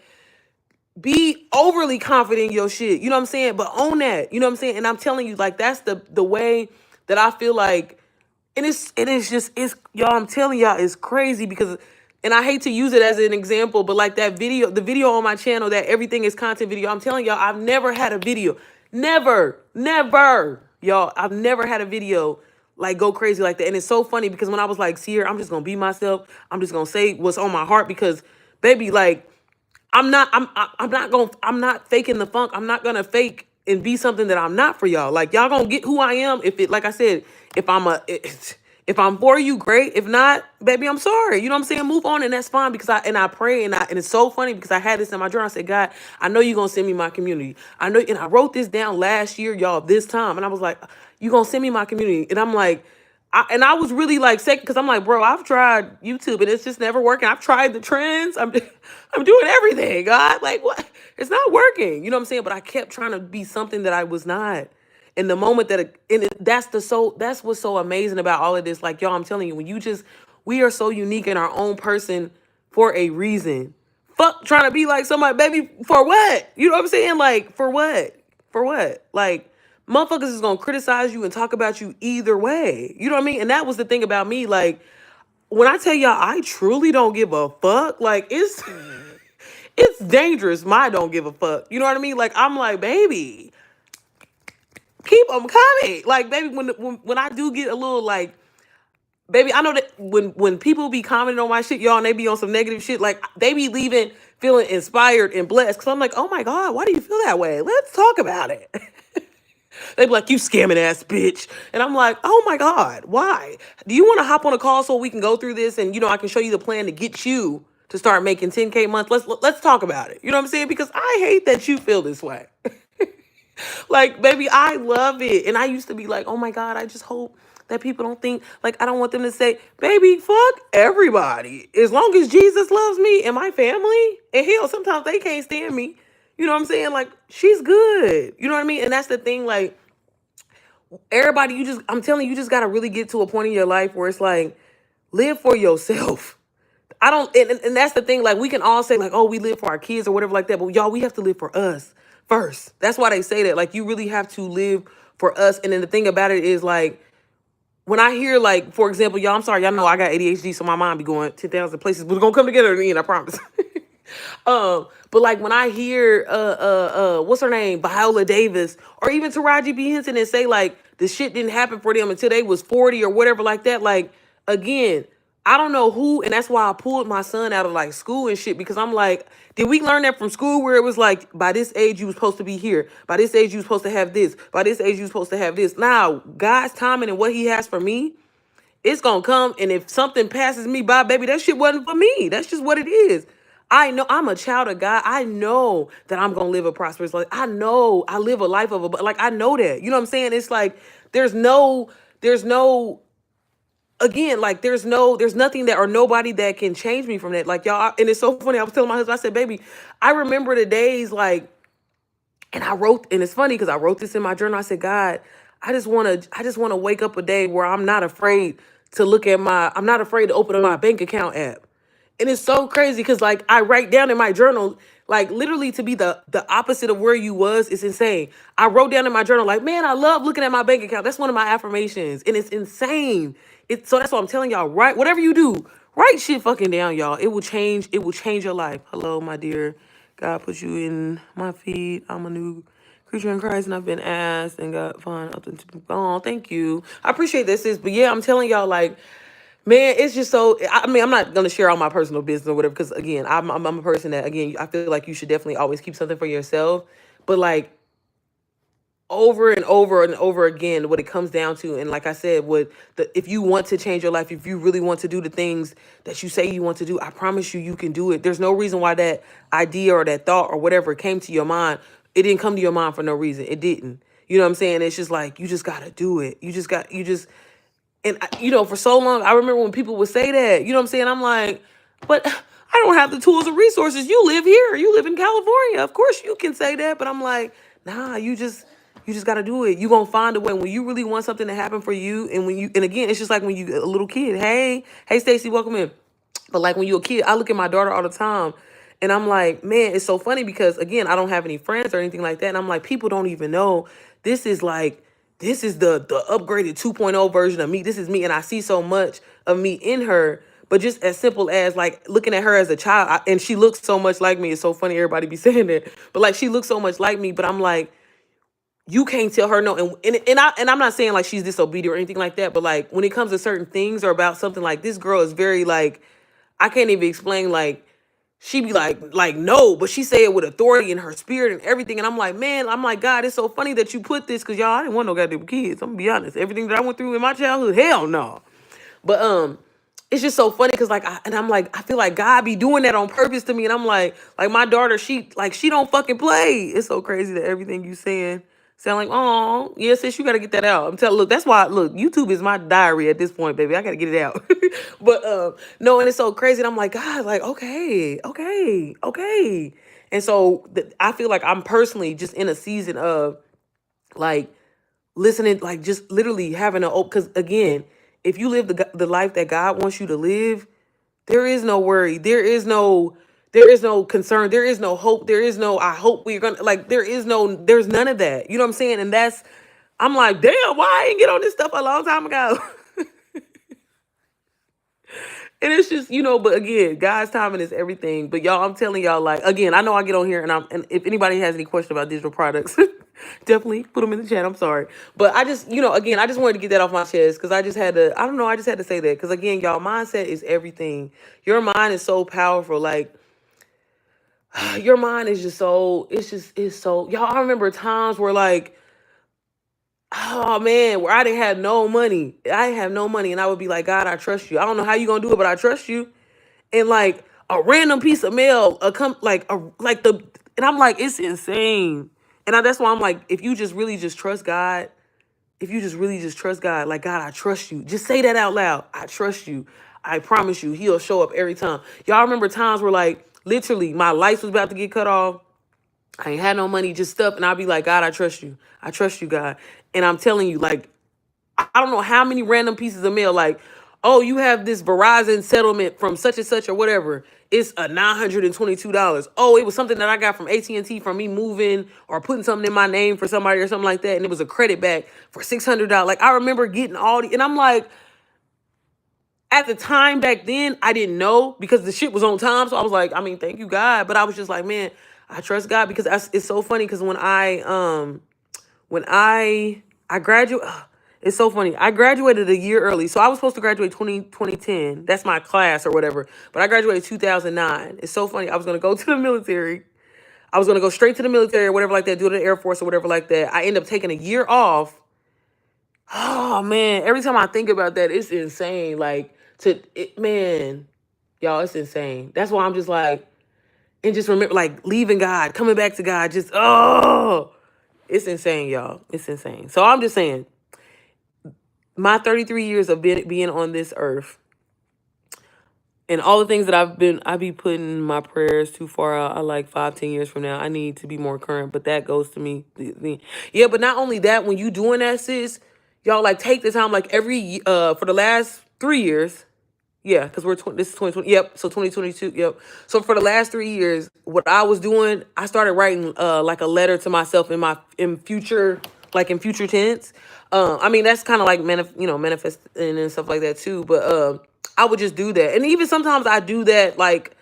be overly confident in your shit. You know what I'm saying? But own that. You know what I'm saying? And I'm telling you, like, that's the way that I feel like, and it's just, it's, y'all, I'm telling y'all, it's crazy because, and I hate to use it as an example, but like that video, the video on my channel, that everything is content video, I'm telling y'all, I've never had a video. Never, y'all, I've never had a video like go crazy like that. And it's so funny because when I was like, Sierra, I'm just gonna be myself. I'm just gonna say what's on my heart because, baby, like, I'm not faking the funk. I'm not gonna fake and be something that I'm not for y'all. Like, y'all gonna get who I am. If it, like I said, if I'm for you, great. If not, baby, I'm sorry. You know what I'm saying? Move on, and that's fine because I pray and it's so funny because I had this in my journal. I said, God, I know you're gonna send me my community. I know, and I wrote this down last year, y'all, this time, and I was like, you gonna send me my community, and I'm like. I was really like second because I'm like, bro, I've tried YouTube and it's just never working. I've tried the trends. I'm doing everything. God, like, what? It's not working. You know what I'm saying? But I kept trying to be something that I was not. In the moment that, that's what's so amazing about all of this. Like, y'all, I'm telling you, we are so unique in our own person for a reason. Fuck trying to be like somebody, baby, for what? You know what I'm saying? Like, for what? For what? Like, motherfuckers is gonna criticize you and talk about you either way. You know what I mean? And that was the thing about me. Like, when I tell y'all, I truly don't give a fuck. Like, it's dangerous. My don't give a fuck. You know what I mean? Like, I'm like, baby, keep them coming. Like, baby, when I do get a little like, baby, I know that when people be commenting on my shit, y'all, and they be on some negative shit, like, they be leaving feeling inspired and blessed. Cause I'm like, oh my God, why do you feel that way? Let's talk about it. They be like, you scamming ass bitch. And I'm like, oh my God, why? Do you want to hop on a call so we can go through this and, you know, I can show you the plan to get you to start making 10K a month? Let's talk about it. You know what I'm saying? Because I hate that you feel this way. Like, baby, I love it. And I used to be like, oh my God, I just hope that people don't think, like, I don't want them to say, baby, fuck everybody. As long as Jesus loves me and my family, and hell, sometimes they can't stand me. You know what I'm saying? Like, she's good. You know what I mean? And that's the thing, like, everybody, I'm telling you, you just gotta really get to a point in your life where it's like, live for yourself. I don't, and that's the thing. Like, we can all say like, oh, we live for our kids or whatever like that, but y'all, we have to live for us first. That's why they say that. Like, you really have to live for us. And then the thing about it is like, when I hear like, for example, y'all, I'm sorry, y'all know I got ADHD, so my mind be going 10,000 places, but we're gonna come together in the end, I promise. But like when I hear what's her name, Viola Davis, or even Taraji B. Henson, and say like the shit didn't happen for them until they was 40 or whatever like that, like again, I don't know who, and that's why I pulled my son out of like school and shit, because I'm like, did we learn that from school where it was like, by this age you was supposed to be here, by this age you was supposed to have this, by this age you was supposed to have this? Now, God's timing and what he has for me, it's gonna come, and if something passes me by, baby, that shit wasn't for me. That's just what it is. I know I'm a child of God. I know that I'm gonna live a prosperous life. I know I live a life of a, like, I know that. You know what I'm saying? It's like there's no again, like there's nothing that or nobody that can change me from that. Like, y'all, and it's so funny. I was telling my husband, I said, baby, I remember the days like, and I wrote, and it's funny because I wrote this in my journal. I said, God, I just want to wake up a day where I'm not afraid to I'm not afraid to open up my bank account app. And it's so crazy because like I write down in my journal, like literally to be the opposite of where you was, it's insane. I wrote down in my journal, like, man, I love looking at my bank account. That's one of my affirmations. And it's insane. So that's what I'm telling y'all, right? Whatever you do, write shit fucking down, y'all. It will change your life. Hello, my dear. God put you in my feet. I'm a new creature in Christ, and I've been asked and got fine up to. Oh, thank you. I appreciate this, sis. But yeah, I'm telling y'all, like, man, it's just so. I mean, I'm not gonna share all my personal business or whatever, because again, I'm a person that, again, I feel like you should definitely always keep something for yourself. But like, over and over and over again, what it comes down to, and like I said, if you want to change your life, if you really want to do the things that you say you want to do, I promise you, you can do it. There's no reason why that idea or that thought or whatever came to your mind. It didn't come to your mind for no reason. It didn't. You know what I'm saying? It's just like, you just gotta do it. And for so long, I remember when people would say that, you know what I'm saying? I'm like, but I don't have the tools and resources. You live here. You live in California. Of course you can say that. But I'm like, nah, you just got to do it. You going to find a way when you really want something to happen for you. And again, it's just like when you a little kid. Hey, Stacy, welcome in. But like when you're a kid, I look at my daughter all the time, and I'm like, man, it's so funny because again, I don't have any friends or anything like that. And I'm like, people don't even know this is like, this is the upgraded 2.0 version of me. This is me. And I see so much of me in her. But just as simple as like looking at her as a child, and she looks so much like me. It's so funny everybody be saying that. But like she looks so much like me. But I'm like, you can't tell her no. And I'm not saying like she's disobedient or anything like that. But like when it comes to certain things or about something, like this girl is very like, I can't even explain, like, she be like, no, but she say it with authority in her spirit and everything. And I'm like, man, I'm like, God, it's so funny that you put this, because y'all, I didn't want no goddamn kids. I'm gonna be honest. Everything that I went through in my childhood, hell no. But it's just so funny because I'm like, I feel like God be doing that on purpose to me. And I'm like my daughter, she don't fucking play. It's so crazy that everything you saying sound like, oh, yeah, sis, you gotta get that out. I'm telling, look, that's why, look, YouTube is my diary at this point, baby. I gotta get it out. But no, and it's so crazy. And I'm like, God, like, okay. And so I feel like I'm personally just in a season of like listening, like just literally having a open, because again, if you live the life that God wants you to live, there is no worry. There is no concern. There is no hope. There is no, I hope we're gonna, like, there's none of that. You know what I'm saying? And I'm like, damn, why I didn't get on this stuff a long time ago? And it's just, but again, God's timing is everything. But y'all, I'm telling y'all, like, again, I know I get on here and if anybody has any question about digital products, definitely put them in the chat. I'm sorry. But I just, again, I just wanted to get that off my chest because I just had to, I don't know, I just had to say that. Because again, y'all, mindset is everything. Your mind is so powerful. Like, your mind is just so, it's so, y'all, I remember times where like, oh man, where I didn't have no money. I didn't have no money. And I would be like, God, I trust you. I don't know how you gonna do it, but I trust you. And like a random piece of mail, and I'm like, it's insane. And that's why I'm like, if you just really just trust God, if you just really just trust God, like, God, I trust you. Just say that out loud. I trust you. I promise you, he'll show up every time. Y'all remember times where like literally my lights was about to get cut off. I ain't had no money, just stuff. And I'll be like, God, I trust you. I trust you, God. And I'm telling you, like, I don't know how many random pieces of mail, like, oh, you have this Verizon settlement from such and such or whatever. It's a $922. Oh, it was something that I got from AT&T from me moving or putting something in my name for somebody or something like that. And it was a credit back for $600. Like, I remember getting all the, and I'm like, at the time back then, I didn't know because the shit was on time. So I was like, I mean, thank you, God. But I was just like, man, I trust God because it's so funny because when I graduate, it's so funny. I graduated a year early. So I was supposed to graduate 2010. That's my class or whatever. But I graduated 2009. It's so funny. I was going to go to the military. I was going to go straight to the military or whatever like that, do it in the Air Force or whatever like that. I ended up taking a year off. Oh, man. Every time I think about that, it's insane. Like, man, y'all, it's insane. That's why I'm just like, and just remember, like, leaving God, coming back to God, just, oh, it's insane, y'all. It's insane. So I'm just saying, my 33 years of being on this earth and all the things that I be putting my prayers too far out. I like 5, 10 years from now, I need to be more current, but that goes to me. Yeah, but not only that, when you doing that, sis, y'all, like, take the time, like, for the last 3 years. Yeah, because this is 2020. Yep. So 2022. Yep. So for the last 3 years, what I was doing, I started writing like a letter to myself in future, like in future tense. I mean, that's kind of like manifesting and stuff like that too. But I would just do that, and even sometimes I do that like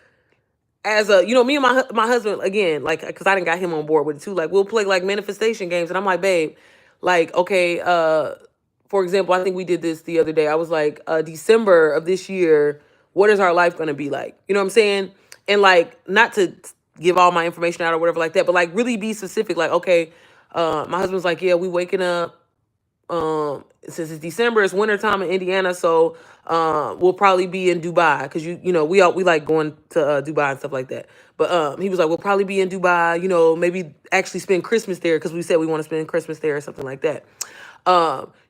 as a, me and my husband, again, like, because I didn't got him on board with it too. Like, we'll play like manifestation games, and I'm like, babe, like, okay, for example, I think we did this the other day. I was like, December of this year, what is our life gonna be like? You know what I'm saying? And like, not to give all my information out or whatever like that, but like really be specific. Like, okay, my husband's like, yeah, we waking up. Since it's December, it's wintertime in Indiana, so we'll probably be in Dubai because we like going to Dubai and stuff like that. But he was like, we'll probably be in Dubai, maybe actually spend Christmas there because we said we want to spend Christmas there or something like that.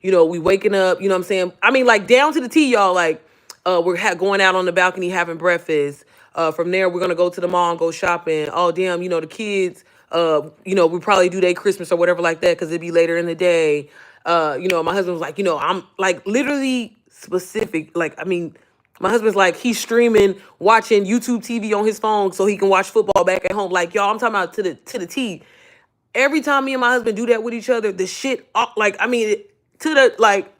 We waking up, you know what I'm saying? I mean, like, down to the T, y'all, like, we're going out on the balcony having breakfast. From there, we're gonna go to the mall and go shopping. Oh, damn, the kids, we probably do their Christmas or whatever like that because it'd be later in the day. My husband was like, I'm like literally specific. Like, I mean, my husband's like, he's streaming, watching YouTube TV on his phone so he can watch football back at home. Like, y'all, I'm talking about to the T. Every time me and my husband do that with each other, the shit, like, I mean, to the, like,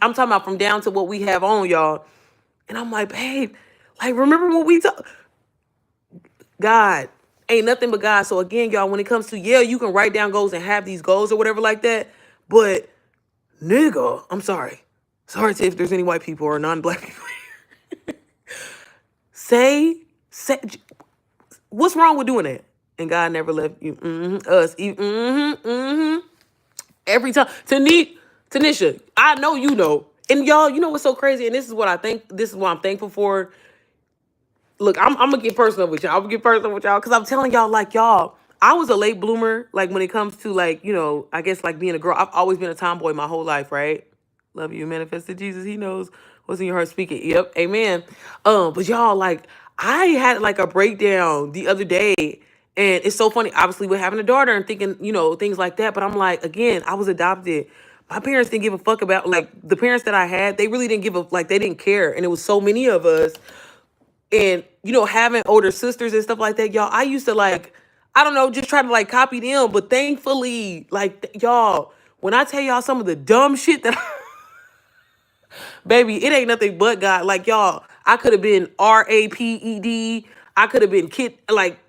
I'm talking about from down to what we have on, y'all. And I'm like, babe, like, remember what we talk? God, ain't nothing but God. So again, y'all, when it comes to, yeah, you can write down goals and have these goals or whatever like that. But nigga, I'm sorry. Sorry if there's any white people or non-black people. say, what's wrong with doing that? And God never left you, us. Every time. Tanisha, I know you know. And y'all, you know what's so crazy? And this is what I'm thankful for. Look, I'm gonna get personal with y'all. I'm gonna get personal with y'all because I'm telling y'all, like, y'all, I was a late bloomer. Like, when it comes to, like, I guess, like, being a girl. I've always been a tomboy my whole life, right? Love you, manifested Jesus. He knows what's in your heart. Speaking. Yep, amen. But y'all, like, I had like a breakdown the other day, and it's so funny. Obviously, with having a daughter and thinking, things like that. But I'm like, again, I was adopted. My parents didn't give a fuck about, like, the parents that I had. They really didn't they didn't care, and it was so many of us. And, having older sisters and stuff like that, y'all, I used to, like, I don't know, just try to, like, copy them. But thankfully, like, y'all, when I tell y'all some of the dumb shit that, baby, it ain't nothing but God. Like, y'all, I could have been RAPED. I could have been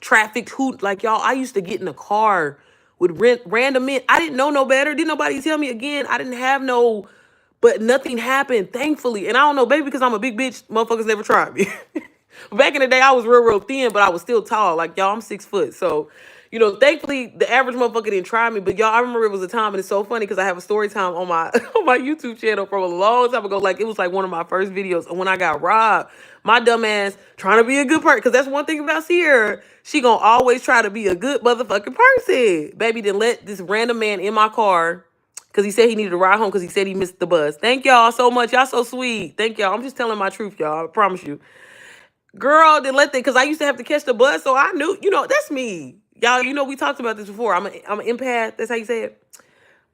trafficked. Like, y'all, I used to get in a car with random men. I didn't know no better. Didn't nobody tell me again. I didn't have but nothing happened, thankfully. And I don't know, baby, because I'm a big bitch, motherfuckers never tried me. Back in the day, I was real thin, but I was still tall. Like, y'all, I'm 6 foot. So, Thankfully the average motherfucker didn't try me, but y'all, I remember it was a time, and it's so funny because I have a story time on my on my YouTube channel from a long time ago. Like it was like one of my first videos, and when I got robbed, my dumb ass trying to be a good person, because that's one thing about Sierra. She gonna always try to be a good motherfucking person. Baby didn't let this random man in my car because he said he needed to ride home because he said he missed the bus. Thank y'all so much. Y'all so sweet. Thank y'all. I'm just telling my truth, y'all. I promise you. Girl, didn't let that, because I used to have to catch the bus, so I knew, that's me. Y'all, we talked about this before. I'm an empath. That's how you say it.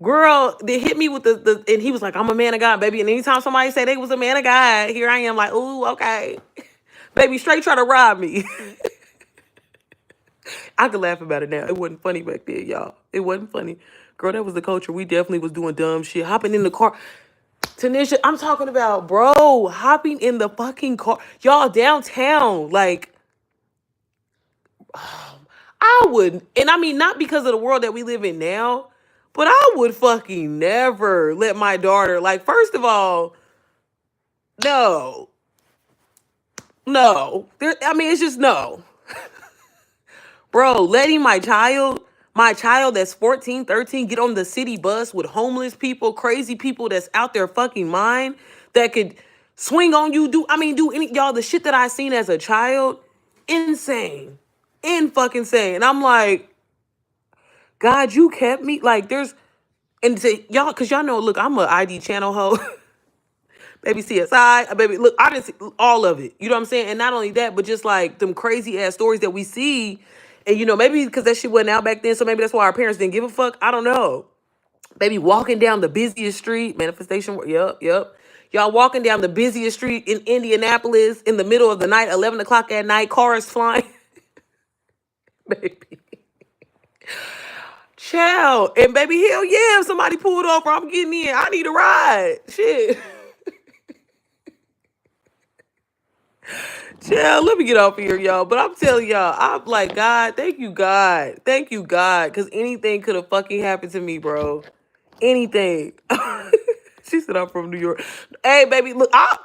Girl, they hit me with and he was like, I'm a man of God, baby. And anytime somebody say they was a man of God, here I am like, ooh, okay. Baby, straight try to rob me. I could laugh about it now. It wasn't funny back then, y'all. It wasn't funny. Girl, that was the culture. We definitely was doing dumb shit. Hopping in the car. Tanisha, I'm talking about, bro, hopping in the fucking car. Y'all, downtown. Like, I would, and I mean, not because of the world that we live in now, but I would fucking never let my daughter, like, first of all, no, no. I mean, it's just no. Bro, letting my child that's 14, 13, get on the city bus with homeless people, crazy people that's out there fucking mind, that could swing on you, do any, y'all, the shit that I seen as a child, insane. Fucking insane. And I'm like, God, you kept me. Like, and to y'all, because y'all know, look, I'm a ID channel hoe. Baby CSI, baby, look, I didn't see all of it. You know what I'm saying? And not only that, but just like them crazy ass stories that we see. And maybe because that shit wasn't out back then, so maybe that's why our parents didn't give a fuck. I don't know. Baby walking down the busiest street, manifestation. Yep, yep. Y'all walking down the busiest street in Indianapolis in the middle of the night, 11 o'clock at night, cars flying. Baby. Child. And baby, hell yeah, if somebody pulled off or I'm getting in, I need a ride. Shit. Child, let me get off here, y'all. But I'm telling y'all, I'm like, God, thank you, God. Thank you, God. Because anything could have fucking happened to me, bro. Anything. She said I'm from New York. Hey, baby, look, I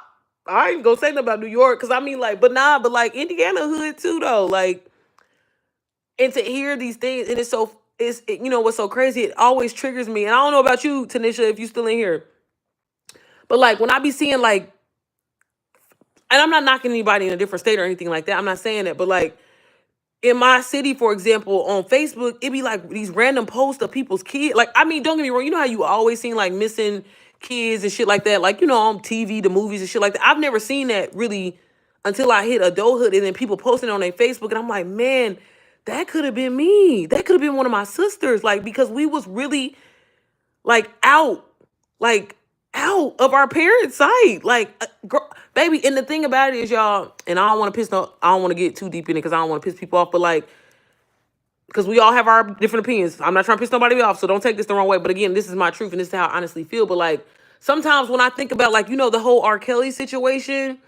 ain't gonna say nothing about New York. Because I mean, like, but like Indiana hood too, though. Like, and to hear these things, and what's so crazy, it always triggers me. And I don't know about you, Tanisha, if you still in here. But like when I be seeing like, and I'm not knocking anybody in a different state or anything like that. I'm not saying that, but like in my city, for example, on Facebook, it be like these random posts of people's kids. Like, I mean, don't get me wrong. You know how you always seen like missing kids and shit like that? Like, on TV, the movies and shit like that. I've never seen that really until I hit adulthood, and then people posting on their Facebook, and I'm like, man, that could have been me. That could have been one of my sisters. Like, because we was really like out of our parents' sight. Like, baby, and the thing about it is, y'all, and I don't want to get too deep in it because I don't want to piss people off, but like, because we all have our different opinions. I'm not trying to piss nobody off, so don't take this the wrong way. But again, this is my truth, and this is how I honestly feel. But like, sometimes when I think about like, the whole R. Kelly situation,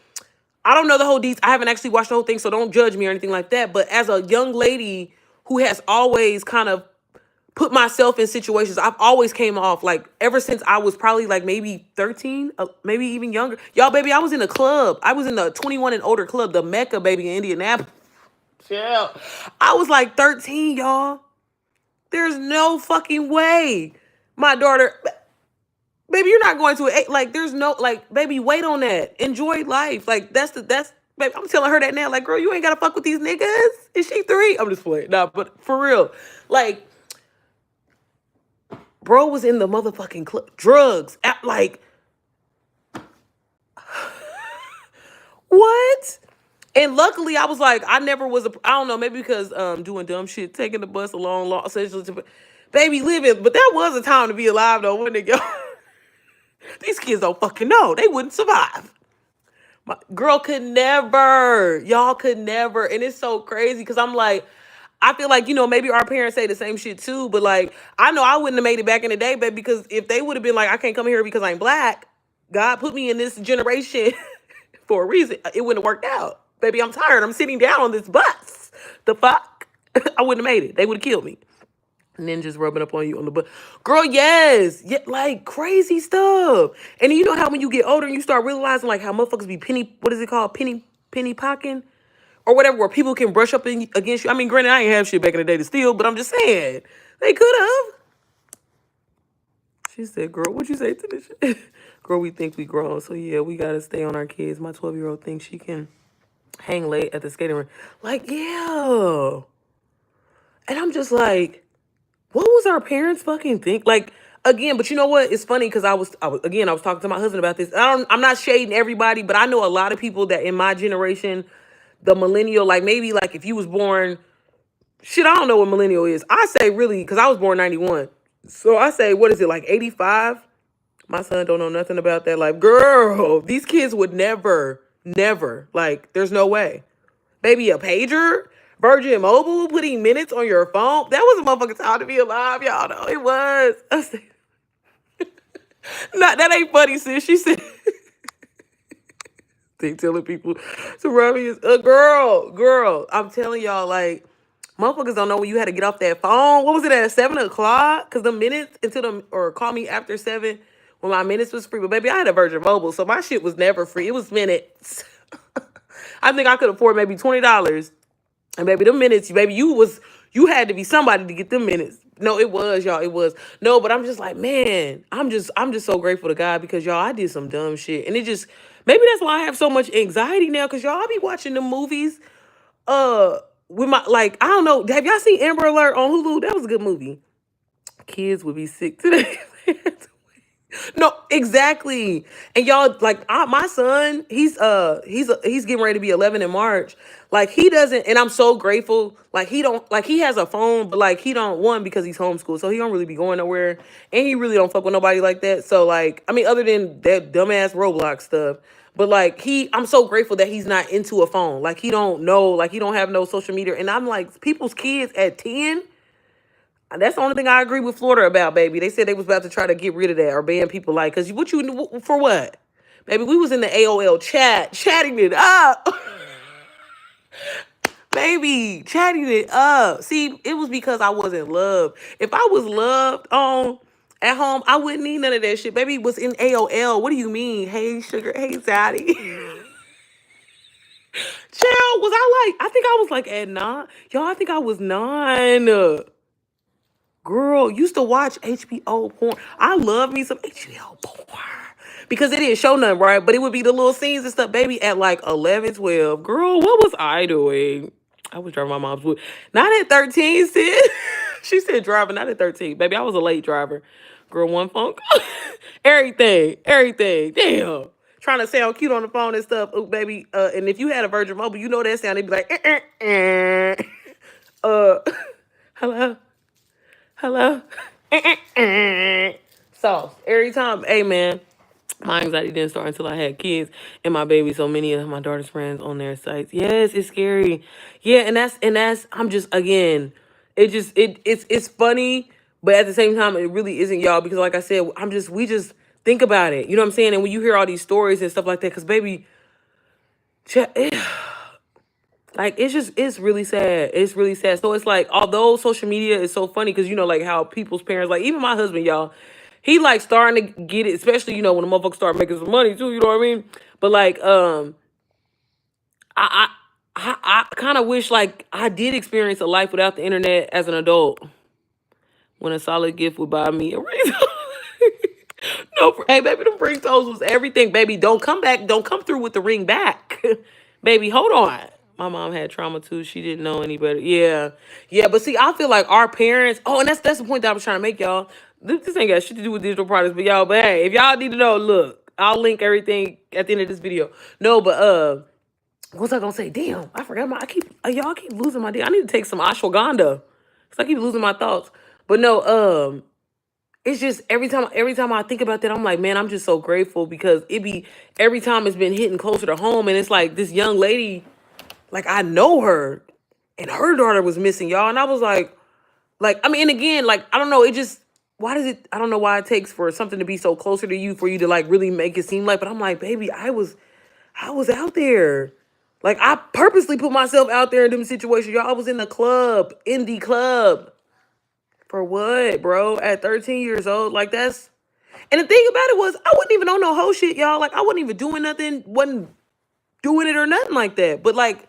I don't know the whole details. I haven't actually watched the whole thing, so don't judge me or anything like that. But as a young lady who has always kind of put myself in situations, I've always came off, like, ever since I was probably like maybe 13, maybe even younger. Y'all, baby, I was in a club. I was in the 21 and older club, the Mecca, baby, in Indianapolis. Yeah. I was like 13, y'all. There's no fucking way my daughter, baby, you're not going to it. Like, there's no, like, baby, wait on that. Enjoy life. Like, baby, I'm telling her that now. Like, girl, you ain't got to fuck with these niggas. Is she 3? I'm just playing. Nah, but for real. Like, bro was in the motherfucking club. Drugs. Like, what? And luckily, I was like, I never was I don't know, maybe because doing dumb shit, taking the bus a long, essentially, baby, living. But that was a time to be alive, though, wasn't it, y'all? These kids don't fucking know. They wouldn't survive. My girl could never. Y'all could never. And it's so crazy because I'm like, I feel like, maybe our parents say the same shit too, but like, I know I wouldn't have made it back in the day, baby, because if they would have been like, I can't come here because I'm black, God put me in this generation for a reason, it wouldn't have worked out. Baby, I'm tired. I'm sitting down on this bus. The fuck? I wouldn't have made it. They would have killed me. Ninjas rubbing up on you on the bus. Girl, yes. Yeah, like crazy stuff. And you know how when you get older and you start realizing like how motherfuckers be what is it called? Penny pocking? or whatever, where people can brush up against you. I mean, granted, I ain't have shit back in the day to steal, but I'm just saying they could have. She said, "Girl, what you say to this shit?" Girl, we think we grown, so yeah, we gotta stay on our kids. My 12-year-old thinks she can hang late at the skating rink. Like, yeah. And I'm just like, what was our parents fucking think? Like, again, but you know what? It's funny because I was talking to my husband about this. I'm not shading everybody, but I know a lot of people that in my generation, the millennial, like maybe like if you was born, shit, I don't know what millennial is. I say really, because I was born 91. So I say, what is it, like 85? My son don't know nothing about that. Like, girl, these kids would never, never, like, there's no way. Baby, a pager? Virgin Mobile putting minutes on your phone? That was a motherfucking time to be alive, y'all know. It was. I said, not, that ain't funny, sis. She said, they telling people to rub me is a girl. I'm telling y'all, like, motherfuckers don't know when you had to get off that phone. What was it at 7 o'clock? Because the minutes until or call me after 7 when my minutes was free. But baby, I had a Virgin Mobile, so my shit was never free. It was minutes. I think I could afford maybe $20. And baby, them minutes, baby, you had to be somebody to get them minutes. No, it was, y'all. It was. No, but I'm just like, man, I'm just so grateful to God because y'all, I did some dumb shit. And it just, maybe that's why I have so much anxiety now, because y'all, I be watching the movies with my, like, I don't know, have y'all seen Amber Alert on Hulu? That was a good movie. Kids would be sick today. No, exactly. And y'all, like, my son, he's getting ready to be 11 in March. Like, he doesn't, and I'm so grateful. Like, he don't, like, he has a phone, but like, he don't, one, because he's homeschooled, so he don't really be going nowhere, and he really don't fuck with nobody like that. So like, I mean, other than that dumbass Roblox stuff, but like, I'm so grateful that he's not into a phone. Like, he don't know, like, he don't have no social media. And I'm like, people's kids at 10. That's the only thing I agree with Florida about, baby. They said they was about to try to get rid of that or ban people, like, because for what? Baby, we was in the AOL chat, chatting it up. Baby, chatting it up. See, it was because I wasn't loved. If I was loved at home, I wouldn't need none of that shit. Baby, was in AOL. What do you mean? Hey, sugar. Hey, daddy. Child, I think I was like at 9. Y'all, I think I was 9. Girl, used to watch HBO porn. I love me some HBO porn. Because it didn't show nothing, right? But it would be the little scenes and stuff, baby, at like 11, 12. Girl, what was I doing? I was driving my mom's wood. Not at 13, sis. She said driving, not at 13. Baby, I was a late driver. Girl, one phone call. Everything. Damn. Trying to sound cute on the phone and stuff. Oh, baby. And if you had a Virgin Mobile, you know that sound. They'd be like, hello? Hello? So, every time, hey, man, my anxiety didn't start until I had kids and my baby. So many of my daughter's friends on their sites. Yes, it's scary. Yeah, and that's I'm just, again, it's funny, but at the same time it really isn't, y'all, because like I said, we just think about it. You know what I'm saying? And when you hear all these stories and stuff like that, cuz baby, like, it's really sad. It's really sad. So it's like, although social media is so funny, because you know, like how people's parents, like even my husband, y'all, he like starting to get it, especially, you know, when the motherfuckers start making some money too, you know what I mean? But like, I I kind of wish like I did experience a life without the internet as an adult. When a solid gift would buy me a ring. No, hey baby, them ringtones was everything, baby. Don't come back. Don't come through with the ring back, baby. Hold on. My mom had trauma too. She didn't know any better. Yeah, yeah. But see, I feel like our parents. Oh, and that's the point that I was trying to make, y'all. This ain't got shit to do with digital products, but y'all. But hey, if y'all need to know, look, I'll link everything at the end of this video. No, but what was I gonna say? Damn, I forgot my. I keep y'all keep losing my. I need to take some ashwagandha, cause I keep losing my thoughts. But no, it's just every time I think about that, I'm like, man, I'm just so grateful, because it be every time it's been hitting closer to home, and it's like this young lady, like I know her, and her daughter was missing, y'all, and I was like I mean, and again, like I don't know, it just why does it? I don't know why it takes for something to be so closer to you for you to like really make it seem like, but I'm like, baby, I was out there. Like I purposely put myself out there in them situations, y'all. I was in the club, indie club. For what, bro? At 13 years old? Like that's and the thing about it was I wasn't even on no whole shit, y'all. Like I wasn't even doing nothing, wasn't doing it or nothing like that. But like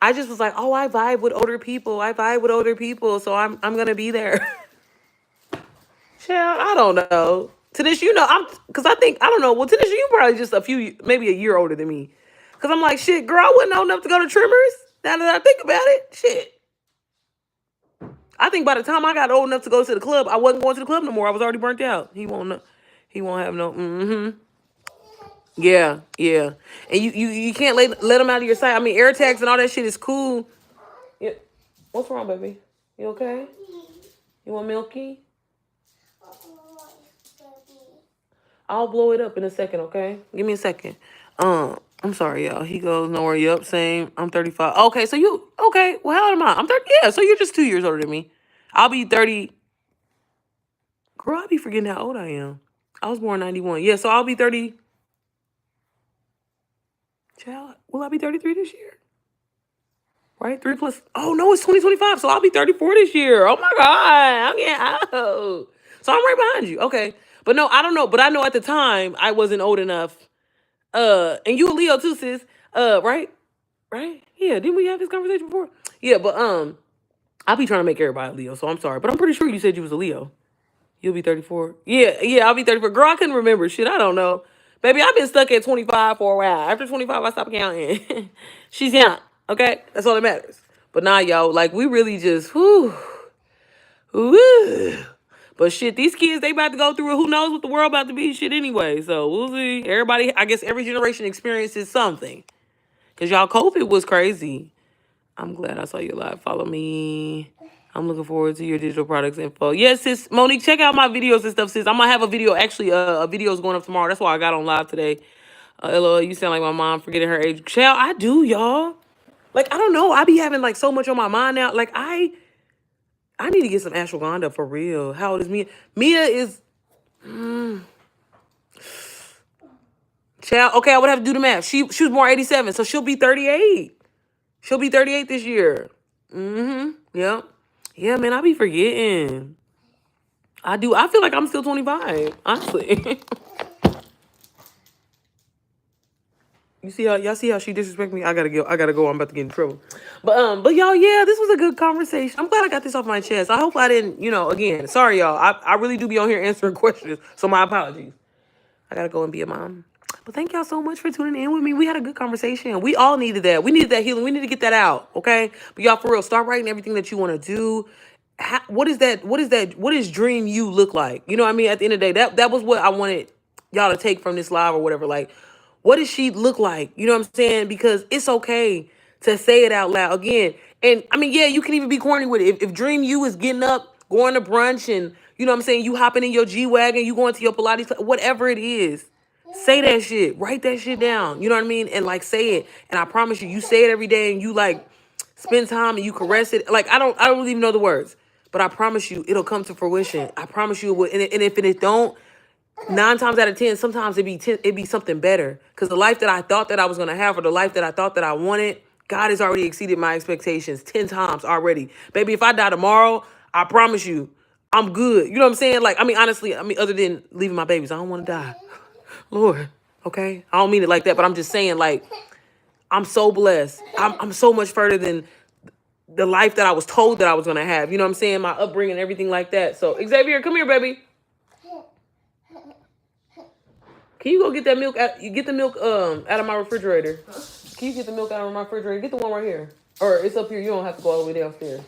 I just was like, oh, I vibe with older people. I vibe with older people, so I'm gonna be there. Child, I don't know. Tanisha, you know, because I think, I don't know. Well, Tanisha, you probably just maybe a year older than me. Because I'm like, shit, girl, I wasn't old enough to go to Trimmers. Now that I think about it, shit. I think by the time I got old enough to go to the club, I wasn't going to the club no more. I was already burnt out. He won't have no, Yeah, yeah. And you can't let him out of your sight. I mean, air tags and all that shit is cool. Yeah. What's wrong, baby? You okay? You want milky? I'll blow it up in a second, okay? Give me a second. I'm sorry, y'all. He goes, nowhere. Yup, same. I'm 35. Okay, so okay. Well, how old am I? I'm 30. Yeah, so you're just 2 years older than me. I'll be 30. Girl, I be forgetting how old I am. I was born 91. Yeah, so I'll be 30. Child, will I be 33 this year? Right? 3 plus. Oh, no, it's 2025. So I'll be 34 this year. Oh, my God. I'm getting old. So I'm right behind you. Okay. But no, I don't know. But I know at the time I wasn't old enough. And you a Leo too, sis. Right? Right? Yeah, didn't we have this conversation before? Yeah, but I'll be trying to make everybody a Leo, so I'm sorry. But I'm pretty sure you said you was a Leo. You'll be 34. Yeah, I'll be 34. Girl, I couldn't remember shit. I don't know. Baby, I've been stuck at 25 for a while. After 25, I stopped counting. She's young. Okay? That's all that matters. But nah, y'all, like we really just whoo. But shit, these kids, they about to go through it. Who knows what the world about to be shit anyway. So we'll see. Everybody, I guess every generation experiences something. Because y'all, COVID was crazy. I'm glad I saw you live. Follow me. I'm looking forward to your digital products info. Yes, sis. Monique, check out my videos and stuff, sis. I'm going to have a video. Actually, a video is going up tomorrow. That's why I got on live today. LOL, you sound like my mom forgetting her age. Child, I do, y'all. Like, I don't know. I be having, like, so much on my mind now. Like, I need to get some ashwagandha for real. How old is Mia? Mia is... Child, okay, I would have to do the math. She was born 87, so she'll be 38. She'll be 38 this year. Yep. Yeah, man, I be forgetting. I do. I feel like I'm still 25, honestly. Y'all see how she disrespect me? I gotta go. I'm about to get in trouble. But y'all, yeah, this was a good conversation. I'm glad I got this off my chest. I hope I didn't, again, sorry, y'all. I really do be on here answering questions, so my apologies. I gotta go and be a mom. But thank y'all so much for tuning in with me. We had a good conversation. We all needed that. We needed that healing. We need to get that out, okay? But y'all, for real, start writing everything that you want to do. What does dream you look like? You know what I mean? At the end of the day, that was what I wanted y'all to take from this live or whatever. Like, what does she look like? You know what I'm saying? Because it's okay to say it out loud again. And I mean, yeah, you can even be corny with it. If dream you is getting up, going to brunch, and you know what I'm saying, you hopping in your G-Wagon, you going to your Pilates, whatever it is, say that shit. Write that shit down. You know what I mean? And like say it. And I promise you say it every day and you like spend time and you caress it. Like I don't even know the words. But I promise you, it'll come to fruition. I promise you it will. And if it don't, 9 times out of 10, sometimes it'd be something better. Because the life that I thought that I was going to have, or the life that I thought that I wanted, God has already exceeded my expectations 10 times already. Baby, if I die tomorrow, I promise you, I'm good. You know what I'm saying? Like, I mean, honestly, other than leaving my babies, I don't want to die. Lord, okay? I don't mean it like that, but I'm just saying, like, I'm so blessed. I'm so much further than the life that I was told that I was going to have. You know what I'm saying? My upbringing and everything like that. So, Xavier, come here, baby. Can you go get that milk? Get the milk out of my refrigerator. Can you get the milk out of my refrigerator? Get the one right here. Or it's up here. You don't have to go all the way downstairs.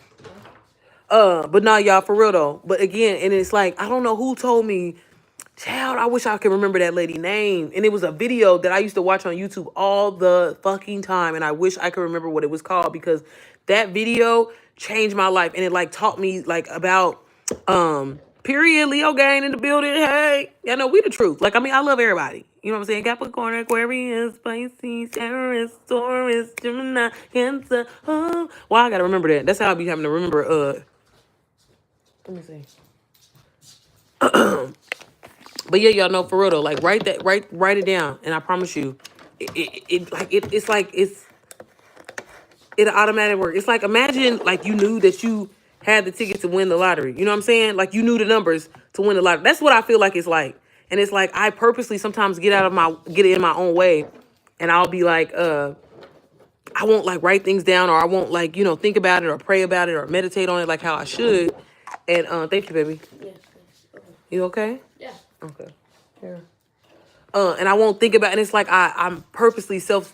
But nah, y'all, for real though. But again, and it's like, I don't know who told me, child, I wish I could remember that lady name. And it was a video that I used to watch on YouTube all the fucking time. And I wish I could remember what it was called because that video changed my life. And it like taught me like about, period, Leo gang in the building. Hey, y'all know we the truth. Like, I mean, I love everybody. You know what I'm saying? Capricorn, Aquarius, Pisces, Aries, Taurus, Gemini, Cancer. Oh, well, I gotta remember that. That's how I be having to remember. Let me see. But yeah, y'all know for real though. Like, write it down, and I promise you, it automatic work. It's like imagine like you knew that you had the ticket to win the lottery. You know what I'm saying? Like you knew the numbers to win the lottery. That's what I feel like it's like. And it's like I purposely sometimes get in my own way, and I'll be like, I won't like write things down, or I won't like, think about it or pray about it or meditate on it like how I should. And thank you, baby. Yes. Okay. You okay? Yeah. Okay. Yeah. And I won't think about, and it's like I'm purposely self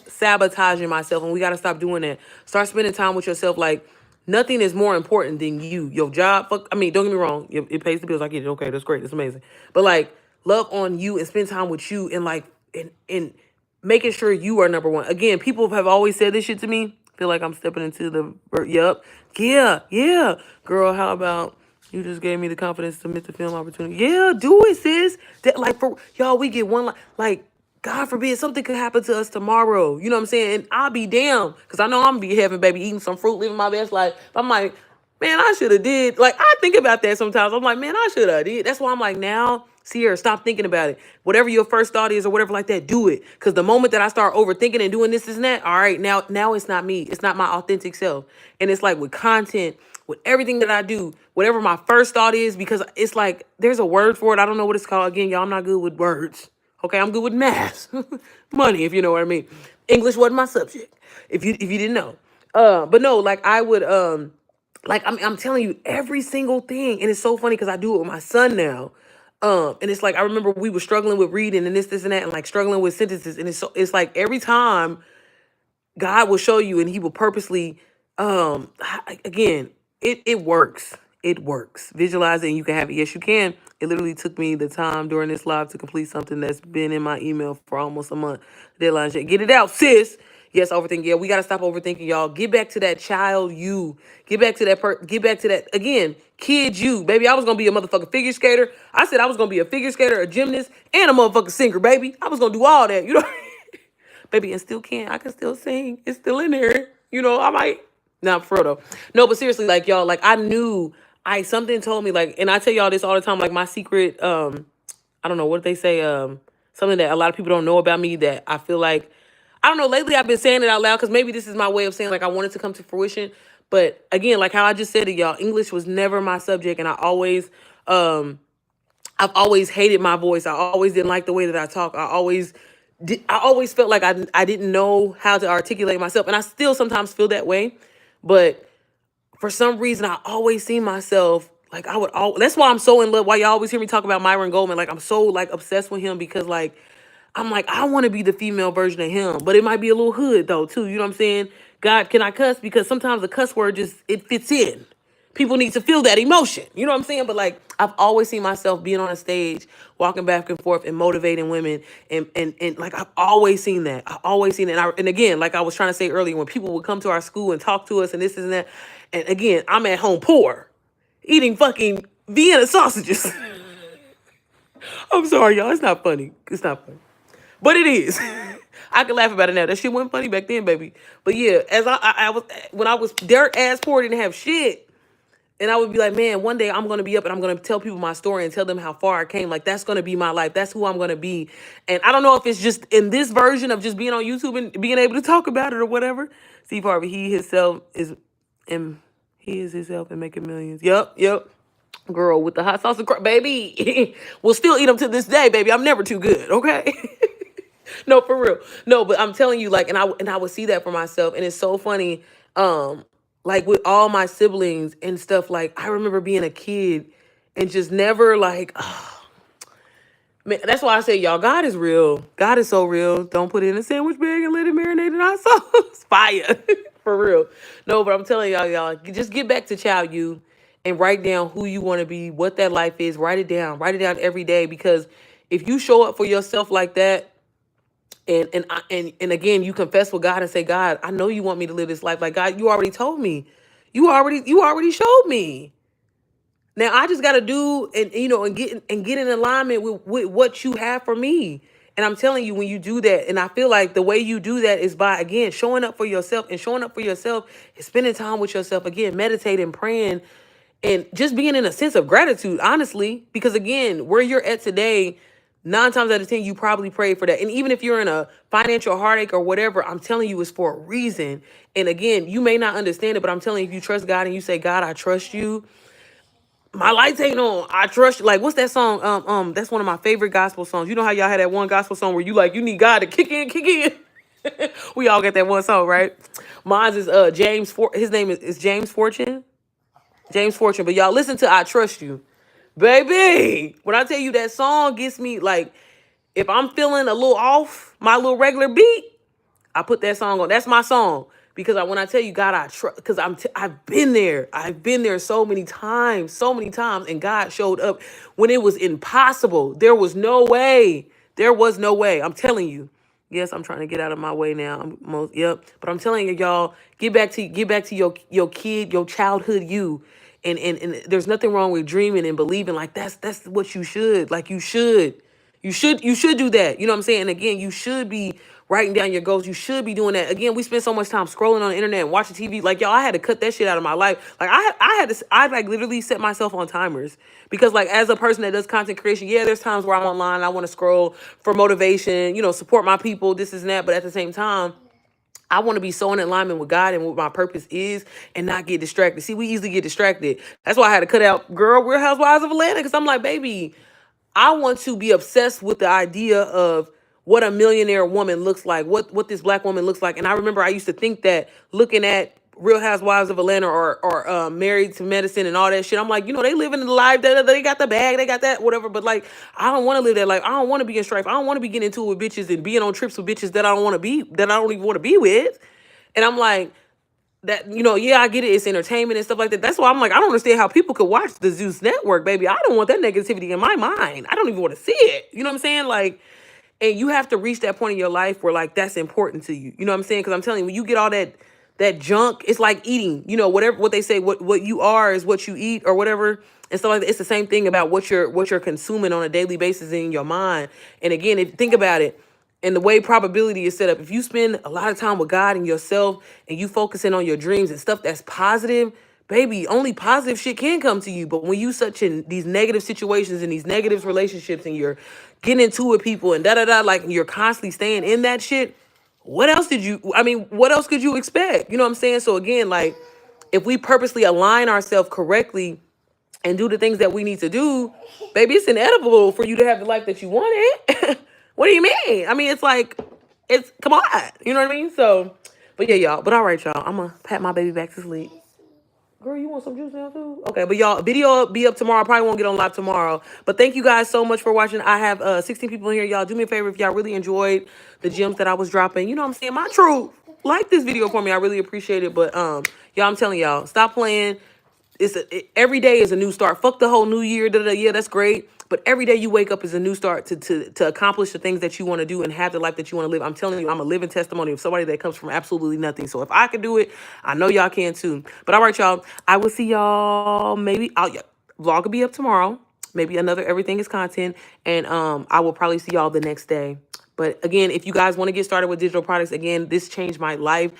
sabotaging myself, and we got to stop doing that. Start spending time with yourself. Like, nothing is more important than you. Your job, fuck. I mean, don't get me wrong. It pays the bills. I get it. Okay, that's great. That's amazing. But like, love on you and spend time with you, and like, and making sure you are number one. Again, people have always said this shit to me. Feel like I'm stepping into the yup. Yeah. Girl, how about you just gave me the confidence to submit the film opportunity? Yeah, do it, sis. That, like, for y'all, we get one like God forbid something could happen to us tomorrow. You know what I'm saying? And I'll be damned, because I know I'm gonna be heaven, baby, eating some fruit, living my best life. I'm like, man, I should have did. Like, I think about that sometimes. I'm like, man, I should have did. That's why I'm like, now, Sierra, stop thinking about it. Whatever your first thought is or whatever like that, do it. Because the moment that I start overthinking and doing this and that, all right, now it's not me. It's not my authentic self. And it's like with content, with everything that I do, whatever my first thought is, because it's like, there's a word for it. I don't know what it's called. Again, y'all, I'm not good with words. Okay, I'm good with math. Money, if you know what I mean. English wasn't my subject, if you didn't know. But no, like I would like I'm telling you every single thing, and it's so funny because I do it with my son now. And it's like I remember we were struggling with reading and this and that, and like struggling with sentences, and it's like every time God will show you, and He will purposely, again, it works. It works. Visualize it, and you can have it. Yes, you can. It literally took me the time during this live to complete something that's been in my email for almost a month. Deadline, get it out, sis. Yes, overthinking. Yeah, we gotta stop overthinking, y'all. Get back to that child you. Get back to that. Get back to that again, kid you, baby. I was gonna be a motherfucking figure skater. I said I was gonna be a figure skater, a gymnast, and a motherfucking singer, baby. I was gonna do all that, you know. Baby, and still can. I can still sing. It's still in there. You know, I might. Not for real though. No, but seriously, like y'all, like I knew something told me, like, and I tell y'all this all the time, like my secret, I don't know what they say, something that a lot of people don't know about me that I feel like, I don't know, lately I've been saying it out loud because maybe this is my way of saying like I wanted to come to fruition. But again, like how I just said to y'all, English was never my subject, and I've always hated my voice. I always didn't like the way that I talk. I always felt like I didn't know how to articulate myself, and I still sometimes feel that way. But for some reason, I always see myself like I would all. That's why I'm so in love. Why y'all always hear me talk about Myron Goldman? Like I'm so like obsessed with him, because like I'm like I want to be the female version of him, but it might be a little hood though too. You know what I'm saying? God, can I cuss? Because sometimes the cuss word just it fits in. People need to feel that emotion. You know what I'm saying? But like I've always seen myself being on a stage, walking back and forth and motivating women. And like I've always seen that. I always seen it. And again, like I was trying to say earlier, when people would come to our school and talk to us and this and that. And again, I'm at home poor, eating fucking Vienna sausages. I'm sorry, y'all. It's not funny. It's not funny. But it is. I can laugh about it now. That shit wasn't funny back then, baby. But yeah, as I was, when I was dirt ass poor, didn't have shit. And I would be like, man, one day I'm going to be up and I'm going to tell people my story and tell them how far I came. Like, that's going to be my life. That's who I'm going to be. And I don't know if it's just in this version of just being on YouTube and being able to talk about it or whatever. Steve Harvey, he is himself and making millions. Yep. Girl with the hot sauce and baby. We'll still eat them to this day, baby. I'm never too good, okay? No, for real. No, but I'm telling you, like, and I would see that for myself. And it's so funny. Like with all my siblings and stuff, like I remember being a kid and just never like, man, that's why I say, y'all, God is real. God is so real. Don't put it in a sandwich bag and let it marinate in our sauce. Fire. For real. No, but I'm telling y'all, just get back to child you and write down who you want to be, what that life is. Write it down. Write it down every day, because if you show up for yourself like that, and again, you confess with God and say, God, I know you want me to live this life. Like, God, you already told me. You already showed me. Now I just gotta do and get in alignment with what you have for me. And I'm telling you, when you do that, and I feel like the way you do that is by, again, showing up for yourself. And showing up for yourself is spending time with yourself, again, meditating, praying, and just being in a sense of gratitude, honestly. Because again, where you're at today, 9 times out of 10, you probably prayed for that. And even if you're in a financial heartache or whatever, I'm telling you, it's for a reason. And again, you may not understand it, but I'm telling you, if you trust God and you say, God, I trust you. My lights ain't on. I trust you. Like, what's that song? That's one of my favorite gospel songs. You know how y'all had that one gospel song where you like, you need God to kick in. We all get that one song, right? Mine's is his name is James Fortune. James Fortune. But y'all listen to I Trust You. Baby, when I tell you that song gets me like, if I'm feeling a little off my little regular beat, I put that song on. That's my song. Because when I tell you, God, I trust, because I've been there. I've been there so many times, and God showed up when it was impossible. There was no way. There was no way. I'm telling you. Yes, I'm trying to get out of my way now. Yep. But I'm telling you, y'all, get back to your kid, your childhood you. And there's nothing wrong with dreaming and believing. Like that's what you should. Like you should do that. You know what I'm saying? And again, you should be writing down your goals. You should be doing that. Again, we spend so much time scrolling on the internet and watching TV. Like, y'all, I had to cut that shit out of my life. Like, I like literally set myself on timers because, like, as a person that does content creation, yeah, there's times where I'm online and I want to scroll for motivation, support my people, this is and that. But at the same time, I want to be so in alignment with God and what my purpose is and not get distracted. See, we easily get distracted. That's why I had to cut out Real Housewives of Atlanta, because I'm like, baby, I want to be obsessed with the idea of what a millionaire woman looks like, what this black woman looks like. And I remember I used to think that looking at Real Housewives of Atlanta or Married to Medicine and all that shit, I'm like, they living the life, that they got the bag, they got that, whatever. But like, I don't want to live that life. I don't want to be in strife. I don't want to be getting into it with bitches and being on trips with bitches that I don't even want to be with. And I'm like, that, yeah, I get it. It's entertainment and stuff like that. That's why I'm like, I don't understand how people could watch the Zeus Network, baby. I don't want that negativity in my mind. I don't even want to see it. You know what I'm saying? Like, and you have to reach that point in your life where like that's important to you. You know what I'm saying? Because I'm telling you, when you get all that junk, it's like eating. Whatever what they say, what you are is what you eat or whatever. And stuff like that. It's the same thing about what you're consuming on a daily basis in your mind. And again, if think about it, and the way probability is set up, if you spend a lot of time with God and yourself and you focusing on your dreams and stuff that's positive, baby, only positive shit can come to you. But when you such in these negative situations and these negative relationships and you're getting into it with people and like you're constantly staying in that shit, what else could you expect? You know what I'm saying? So again, like, if we purposely align ourselves correctly and do the things that we need to do, baby, it's inevitable for you to have the life that you wanted. What do you mean? I mean, it's like, come on. You know what I mean? So, but yeah, y'all. But all right, y'all. I'm going to pat my baby back to sleep. Girl, you want some juice now too? Okay, but y'all, video will be up tomorrow. I probably won't get on live tomorrow. But thank you guys so much for watching. I have 16 people in here. Y'all, do me a favor if y'all really enjoyed the gems that I was dropping. You know what I'm saying? My truth. Like this video for me. I really appreciate it. But y'all, I'm telling y'all, stop playing. Every day is a new start. Fuck the whole new year. Yeah, that's great. But every day you wake up is a new start to accomplish the things that you want to do and have the life that you want to live. I'm telling you, I'm a living testimony of somebody that comes from absolutely nothing. So if I could do it, I know y'all can too. But all right, y'all. I will see y'all maybe. Vlog will be up tomorrow. Maybe another Everything is Content. And I will probably see y'all the next day. But again, if you guys want to get started with digital products, again, this changed my life.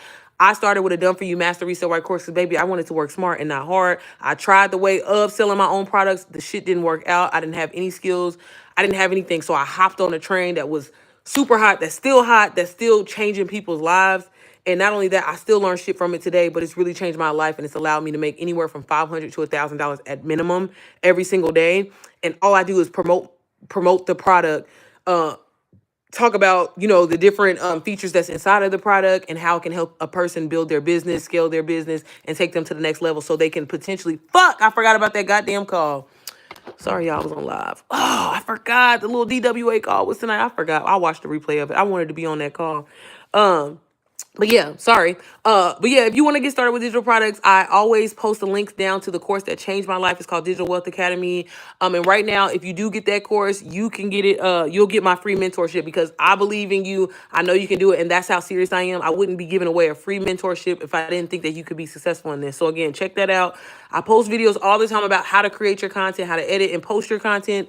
I started with a done for you master resale right course because, baby, I wanted to work smart and not hard. I tried the way of selling my own products. The shit didn't work out. I didn't have any skills. I didn't have anything. So I hopped on a train that was super hot, that's still changing people's lives. And not only that, I still learn shit from it today, but it's really changed my life and it's allowed me to make anywhere from $500 to $1,000 at minimum every single day. And all I do is promote the product, talk about, the different features that's inside of the product and how it can help a person build their business, scale their business, and take them to the next level so they can potentially, I forgot about that goddamn call. Sorry, y'all, I was on live. Oh, I forgot. The little DWA call was tonight. I forgot. I watched the replay of it. I wanted to be on that call. But yeah, sorry. But yeah, if you want to get started with digital products, I always post the links down to the course that changed my life. It's called Digital Wealth Academy. And right now, if you do get that course, you can get it. You'll get my free mentorship because I believe in you. I know you can do it. And that's how serious I am. I wouldn't be giving away a free mentorship if I didn't think that you could be successful in this. So again, check that out. I post videos all the time about how to create your content, how to edit and post your content.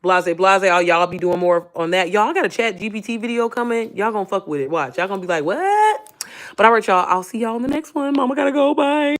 Blase. Y'all be doing more on that. Y'all got a Chat GPT video coming. Y'all gonna fuck with it. Watch. Y'all gonna be like, what? But all right, y'all. I'll see y'all in the next one. Mama gotta go. Bye.